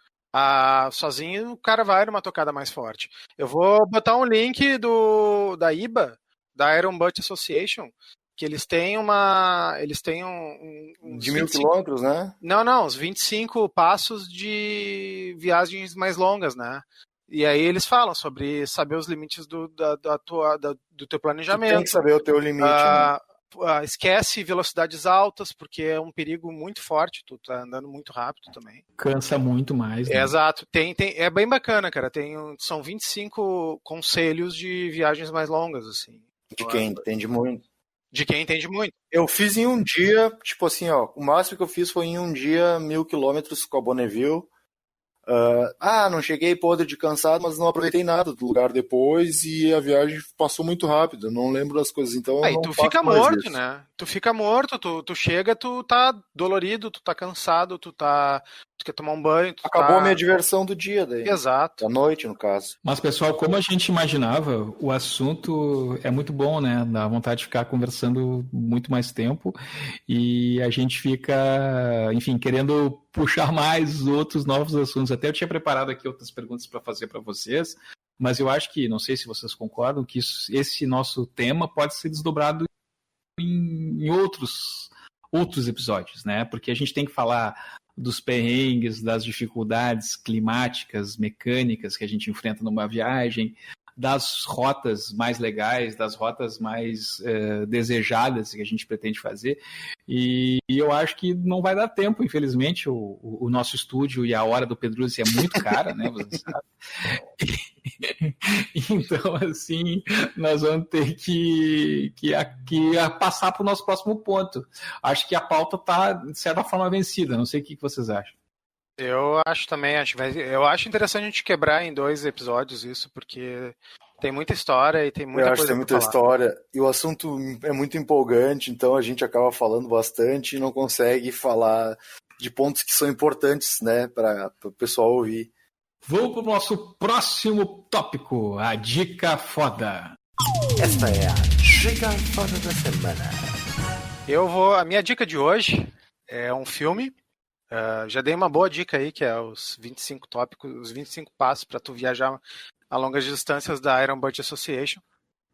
Sozinho o cara vai numa tocada mais forte. Eu vou botar um link da IBA, da Iron Butt Association, que eles têm de 1.000 quilômetros, né? Não, uns 25 passos de viagens mais longas, né? E aí eles falam sobre saber os limites do teu planejamento. Tu tem que saber o teu limite, né? Esquece velocidades altas, porque é um perigo muito forte, tu tá andando muito rápido também. Cansa muito mais, né? Exato. É bem bacana, cara. São 25 conselhos de viagens mais longas, assim. De quem entende muito. De quem entende muito. Eu fiz em um dia, tipo assim, o máximo que eu fiz foi em um dia 1.000 quilômetros com a Bonneville. Não cheguei podre de cansado, mas não aproveitei nada do lugar depois e a viagem passou muito rápido, eu não lembro das coisas, então eu Aí não tu faço fica mais morto, isso. né? Tu fica morto, tu chega, tu tá dolorido, tu tá cansado, tu quer tomar um banho, Acabou a minha diversão do dia daí. Exato. Da noite, no caso. Mas, pessoal, como a gente imaginava, o assunto é muito bom, né? Dá vontade de ficar conversando muito mais tempo e a gente fica, enfim, querendo puxar mais outros novos assuntos. Até eu tinha preparado aqui outras perguntas para fazer para vocês, mas eu acho que, não sei se vocês concordam, que esse nosso tema pode ser desdobrado em outros episódios, né? Porque a gente tem que falar dos perrengues, das dificuldades climáticas, mecânicas que a gente enfrenta numa viagem, das rotas mais legais, das rotas mais desejadas que a gente pretende fazer. E eu acho que não vai dar tempo, infelizmente. O nosso estúdio e a hora do Pedruzzi é muito cara, né? Você sabe. Então, assim, nós vamos ter que passar para o nosso próximo ponto. Acho que a pauta está, de certa forma, vencida. Não sei o que vocês acham. Eu acho também, eu acho interessante a gente quebrar em 2 episódios isso, porque tem muita história e tem muita coisa tem muita história e o assunto é muito empolgante, então a gente acaba falando bastante e não consegue falar de pontos que são importantes, né, para o pessoal ouvir. Vamos para o nosso próximo tópico, a dica foda. Esta é a dica foda da semana. A minha dica de hoje é um filme. Já dei uma boa dica aí, que é os 25 tópicos, os 25 passos para tu viajar a longas distâncias da Iron Bird Association.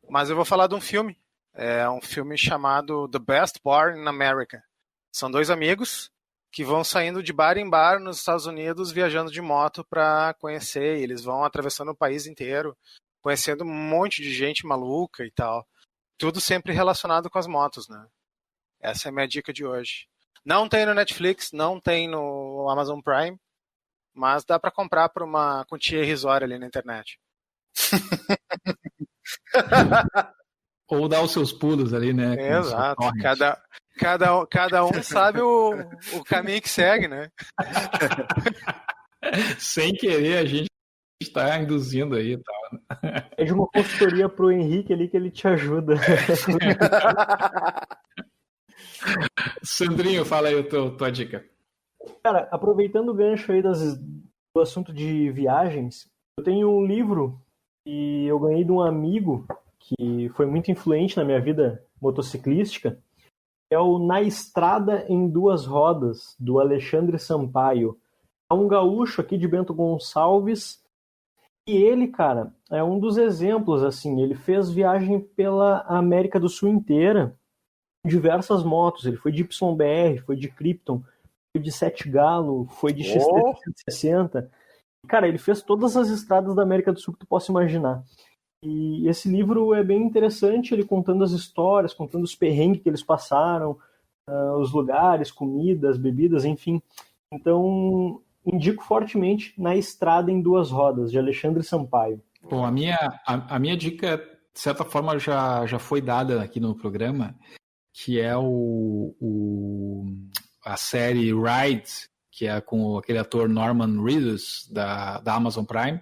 Mas eu vou falar de um filme. É um filme chamado The Best Bar in America. São 2 amigos que vão saindo de bar em bar nos Estados Unidos, viajando de moto para conhecer. E eles vão atravessando o país inteiro, conhecendo um monte de gente maluca e tal. Tudo sempre relacionado com as motos, né? Essa é a minha dica de hoje. Não tem no Netflix, não tem no Amazon Prime, mas dá para comprar por uma quantia irrisória ali na internet. Ou dar os seus pulos ali, né? Exato. Cada um sabe o caminho que segue, né? Sem querer, a gente está induzindo aí. Tá? É de uma consultoria pro Henrique ali que ele te ajuda. Sandrinho, fala aí tua dica. Cara, aproveitando o gancho aí do assunto de viagens, eu tenho um livro que eu ganhei de um amigo que foi muito influente na minha vida motociclística, é o Na Estrada em Duas Rodas, do Alexandre Sampaio. É um gaúcho aqui de Bento Gonçalves, e ele, cara, é um dos exemplos, assim, ele fez viagem pela América do Sul inteira, diversas motos, ele foi de YBR, foi de Krypton, foi de Sete Galo, foi de XT160. Cara, ele fez todas as estradas da América do Sul que tu possa imaginar. E esse livro é bem interessante, ele contando as histórias, contando os perrengues que eles passaram, os lugares, comidas, bebidas, enfim. Então, indico fortemente Na Estrada em Duas Rodas, de Alexandre Sampaio. Bom, a minha dica, de certa forma, já foi dada aqui no programa, que é a série Ride, que é com aquele ator Norman Reedus, da Amazon Prime,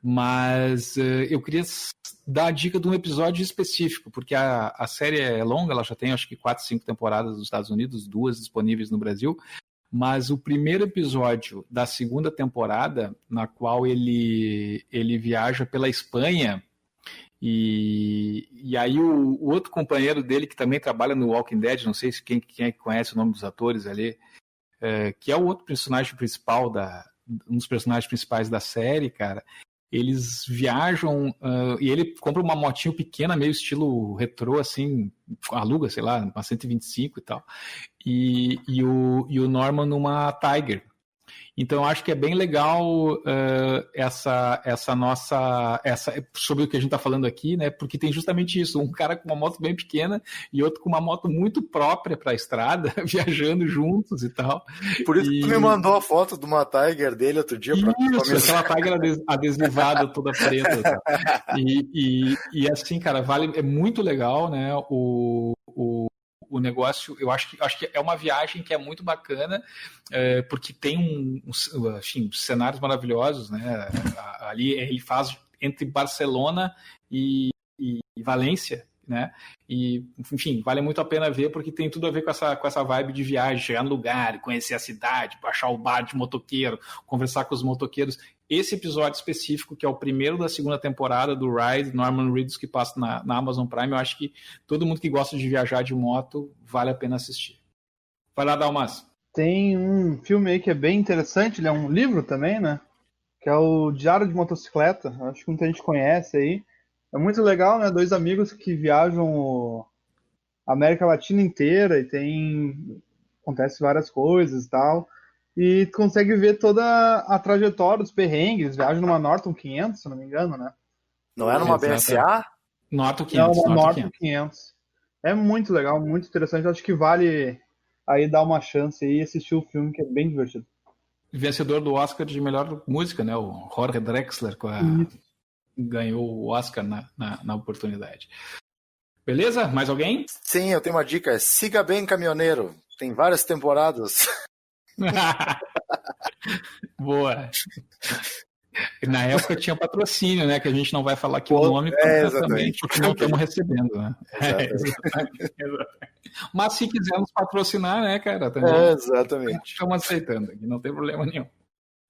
mas eu queria dar a dica de um episódio específico, porque a série é longa, ela já tem acho que 4, 5 temporadas nos Estados Unidos, 2 disponíveis no Brasil, mas o primeiro episódio da segunda temporada, na qual ele viaja pela Espanha, e aí o outro companheiro dele, que também trabalha no Walking Dead, não sei se quem conhece o nome dos atores ali, que é o outro personagem principal, um dos personagens principais da série, cara, eles viajam e ele compra uma motinho pequena, meio estilo retrô, assim, aluga, sei lá, uma 125 e tal, e o Norman numa Tiger. Então, eu acho que é bem legal essa nossa... sobre o que a gente está falando aqui, né? Porque tem justamente isso, um cara com uma moto bem pequena e outro com uma moto muito própria para a estrada, viajando juntos e tal. Por isso que tu me mandou a foto de uma Tiger dele outro dia. Isso, aquela Tiger adesivada toda preta. Tá? E assim, cara, é muito legal, né? o negócio, eu acho que é uma viagem que é muito bacana, porque tem enfim, cenários maravilhosos, né? Ali ele faz entre Barcelona e Valência, né? E, enfim, vale muito a pena ver, porque tem tudo a ver com essa vibe de viagem, chegar no lugar, conhecer a cidade, baixar o bar de motoqueiro, conversar com os motoqueiros. Esse episódio específico, que é o primeiro da segunda temporada do Ride, Norman Reedus, que passa na Amazon Prime, eu acho que todo mundo que gosta de viajar de moto vale a pena assistir. Vai lá, Dalmas. Tem um filme aí que é bem interessante, ele é um livro também, né? Que é o Diário de Motocicleta. Acho que muita gente conhece aí. É muito legal, né? 2 amigos que viajam a América Latina inteira e acontece várias coisas e tal. E tu consegue ver toda a trajetória dos perrengues. Viajam numa Norton 500, se não me engano, né? Não é numa BSA? Norton É 500. uma Norton 500. É muito legal, muito interessante. Acho que vale aí dar uma chance aí e assistir o filme, que é bem divertido. Vencedor do Oscar de melhor música, né? O Jorge Drexler ganhou o Oscar na oportunidade. Beleza? Mais alguém? Sim, eu tenho uma dica. Siga Bem Caminhoneiro. Tem várias temporadas. Boa. Na época tinha patrocínio, né? Que a gente não vai falar aqui o nome também, porque não estamos recebendo, né? Exatamente. Mas se quiser nos patrocinar, né, cara? Também Exatamente. Estamos aceitando aqui, não tem problema nenhum.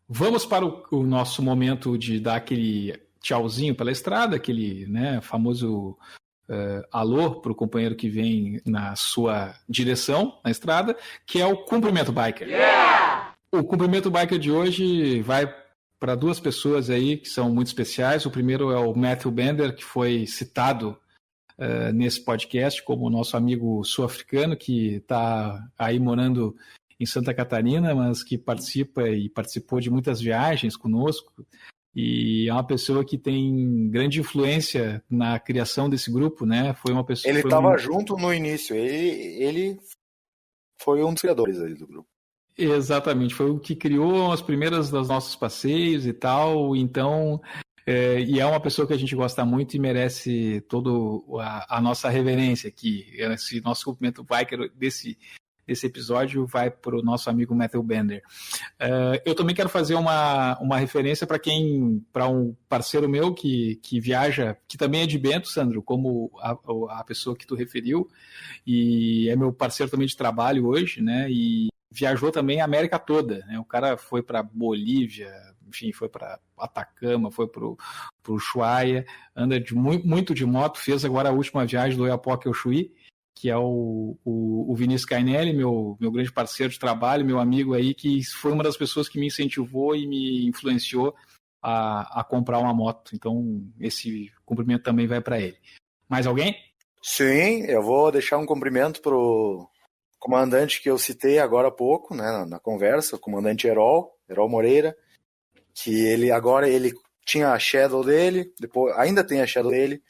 Vamos para o nosso momento de dar aquele tchauzinho pela estrada, aquele, né, famoso alô para o companheiro que vem na sua direção na estrada, que é o Cumprimento Biker. Yeah! O Cumprimento Biker de hoje vai para 2 pessoas aí que são muito especiais. O primeiro é o Matthew Bender, que foi citado nesse podcast como nosso amigo sul-africano, que está aí morando em Santa Catarina, mas que participou de muitas viagens conosco. E é uma pessoa que tem grande influência na criação desse grupo, né? Foi uma pessoa. Ele estava junto no início. Ele foi um dos criadores aí do grupo. Exatamente, foi o que criou as primeiras dos nossos passeios e tal. Então, e é uma pessoa que a gente gosta muito e merece toda a nossa reverência aqui. Esse nosso cumprimento biker desse episódio vai para o nosso amigo Matthew Bender. Eu também quero fazer uma referência para um parceiro meu que viaja, que também é de Bento, Sandro, como a pessoa que tu referiu, e é meu parceiro também de trabalho hoje, né? E viajou também a América toda, né? O cara foi para Bolívia, enfim, foi para Atacama, foi para o Ushuaia, anda muito de moto, fez agora a última viagem do Oiapoque ao Chuí, que é o Vinícius Cainelli, meu grande parceiro de trabalho, meu amigo aí, que foi uma das pessoas que me incentivou e me influenciou a comprar uma moto. Então, esse cumprimento também vai para ele. Mais alguém? Sim, eu vou deixar um cumprimento pro comandante que eu citei agora há pouco, né, na conversa, o comandante Herol Moreira, que ele tinha a Shadow dele, depois ainda tem a Shadow dele,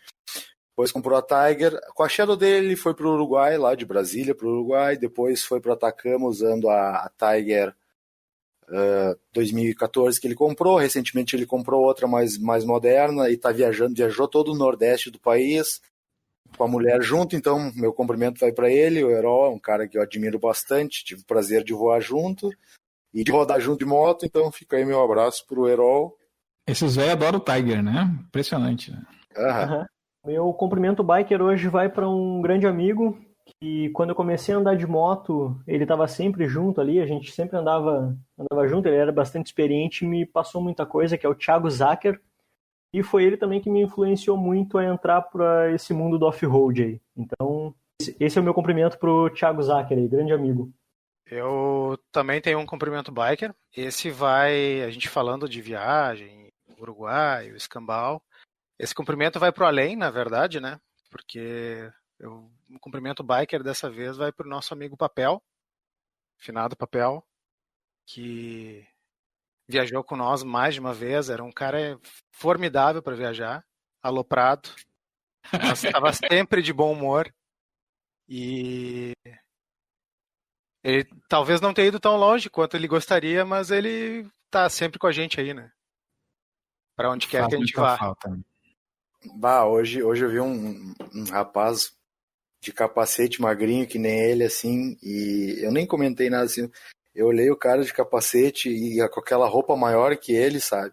depois comprou a Tiger. Com a Shadow dele, ele foi para o Uruguai, lá de Brasília para o Uruguai. Depois foi para Atacama usando a Tiger 2014 que ele comprou. Recentemente ele comprou outra mais moderna e está viajou todo o Nordeste do país com a mulher junto. Então, meu cumprimento vai para ele, o Herol, um cara que eu admiro bastante. Tive o prazer de voar junto e de rodar junto de moto. Então, fica aí meu abraço para o Herol. Esses velhos adoram o Tiger, né? Impressionante. Né? Uhum. Meu cumprimento biker hoje vai para um grande amigo que quando eu comecei a andar de moto, ele estava sempre junto ali, a gente sempre andava junto, ele era bastante experiente e me passou muita coisa, que é o Thiago Zacher, e foi ele também que me influenciou muito a entrar para esse mundo do off-road aí. Então, esse é o meu cumprimento pro Thiago Zacher aí, grande amigo. Eu também tenho um cumprimento biker, esse vai, a gente falando de viagem, Uruguai, o Escambau. Esse cumprimento vai para o além, na verdade, né? Porque o cumprimento biker dessa vez vai para o nosso amigo Papel, finado Papel, que viajou com nós mais de uma vez. Era um cara formidável para viajar, aloprado, mas estava sempre de bom humor. E ele talvez não tenha ido tão longe quanto ele gostaria, mas ele tá sempre com a gente aí, né? Para onde quer que a gente vá. Bah, hoje eu vi um rapaz de capacete, magrinho, que nem ele, assim, e eu nem comentei nada, assim, eu olhei o cara de capacete e com aquela roupa maior que ele, sabe?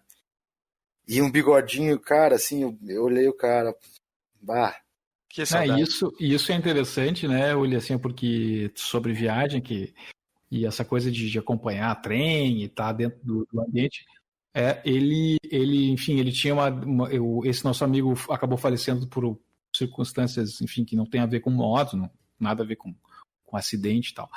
E um bigodinho, cara, assim, eu olhei o cara, bah. Que saudade. Isso é interessante, né, Uli, assim, porque sobre viagem, e essa coisa de acompanhar trem e estar dentro do ambiente, ele, enfim, ele tinha esse nosso amigo acabou falecendo por circunstâncias, enfim, que não tem a ver com moto, nada a ver com acidente e tal,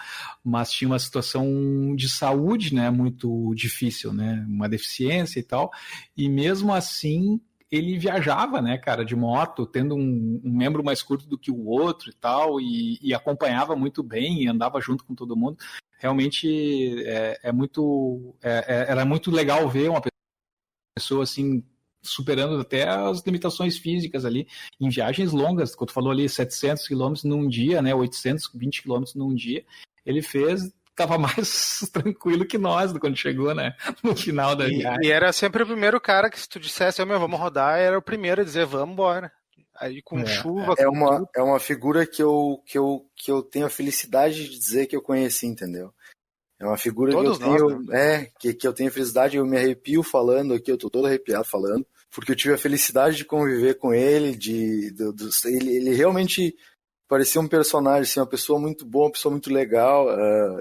mas tinha uma situação de saúde, né, muito difícil, né, uma deficiência e tal, e mesmo assim ele viajava, né, cara, de moto, tendo um membro mais curto do que o outro e tal, e acompanhava muito bem, e andava junto com todo mundo. Realmente era muito legal ver uma pessoa assim, superando até as limitações físicas ali, em viagens longas, quando tu falou ali 700 quilômetros num dia, né, 820 quilômetros num dia, ele estava mais tranquilo que nós quando chegou, né, no final da viagem. E era sempre o primeiro cara que, se tu dissesse, vamos rodar, era o primeiro a dizer, vamos embora. Aí com chuva... É uma figura que eu tenho a felicidade de dizer que eu conheci, entendeu? É uma figura Todos que eu tenho, nós, né? que eu tenho felicidade, eu me arrepio falando aqui, eu tô todo arrepiado falando, porque eu tive a felicidade de conviver com ele, ele realmente parecia um personagem, assim, uma pessoa muito boa, uma pessoa muito legal.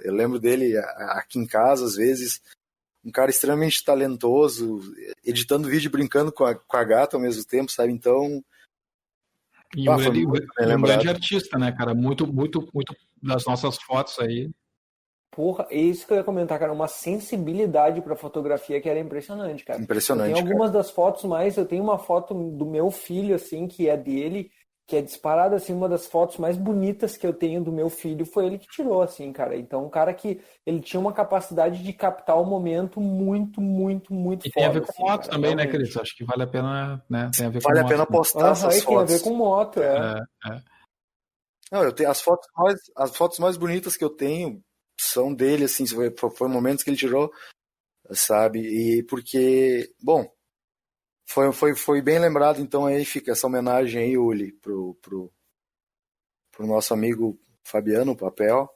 Eu lembro dele aqui em casa, às vezes, um cara extremamente talentoso, editando vídeo e brincando com a gata ao mesmo tempo, sabe? Então... E um grande artista, né, cara? Muito, muito, muito das nossas fotos aí. Porra, é isso que eu ia comentar, cara, uma sensibilidade pra fotografia que era impressionante, cara. Impressionante, eu tenho algumas das fotos mais, eu tenho uma foto do meu filho, assim, que é dele, que é disparada, assim, uma das fotos mais bonitas que eu tenho do meu filho foi ele que tirou, assim, cara. Então, um cara que, ele tinha uma capacidade de captar o momento muito, muito, muito e foda. tem a ver com assim, moto cara, também, realmente. né, queridos? Acho que vale a pena, né? Tem a ver vale com a pena moto, postar essas Tem a fotos. ver com moto, Não, eu tenho as fotos mais bonitas que eu tenho são dele, assim, foi momentos que ele tirou, sabe? E porque, bom, foi bem lembrado, então aí fica essa homenagem aí, Uli, pro nosso amigo Fabiano Papel.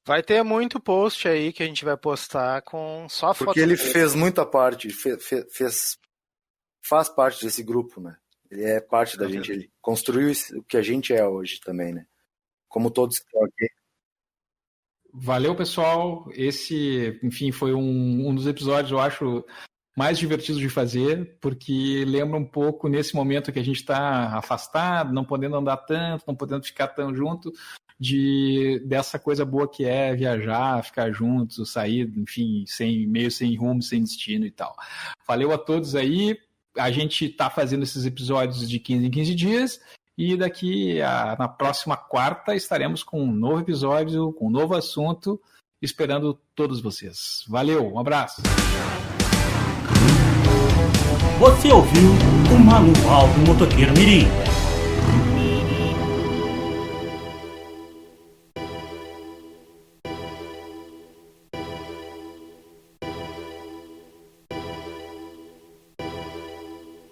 Vai ter muito post aí que a gente vai postar com só foto. Porque ele fez muita parte, faz parte desse grupo, né? Ele é parte da gente, ele construiu o que a gente é hoje também, né? Como todos que estão aqui. Valeu, pessoal. Esse, enfim, foi um dos episódios, eu acho, mais divertidos de fazer, porque lembra um pouco nesse momento que a gente está afastado, não podendo andar tanto, não podendo ficar tão junto, dessa coisa boa que é viajar, ficar juntos, sair, enfim, meio sem rumo, sem destino e tal. Valeu a todos aí. A gente está fazendo esses episódios de 15 em 15 dias. E na próxima quarta estaremos com um novo episódio, com um novo assunto, esperando todos vocês. Valeu, um abraço. Você ouviu o Manual do Motoqueiro Mirim.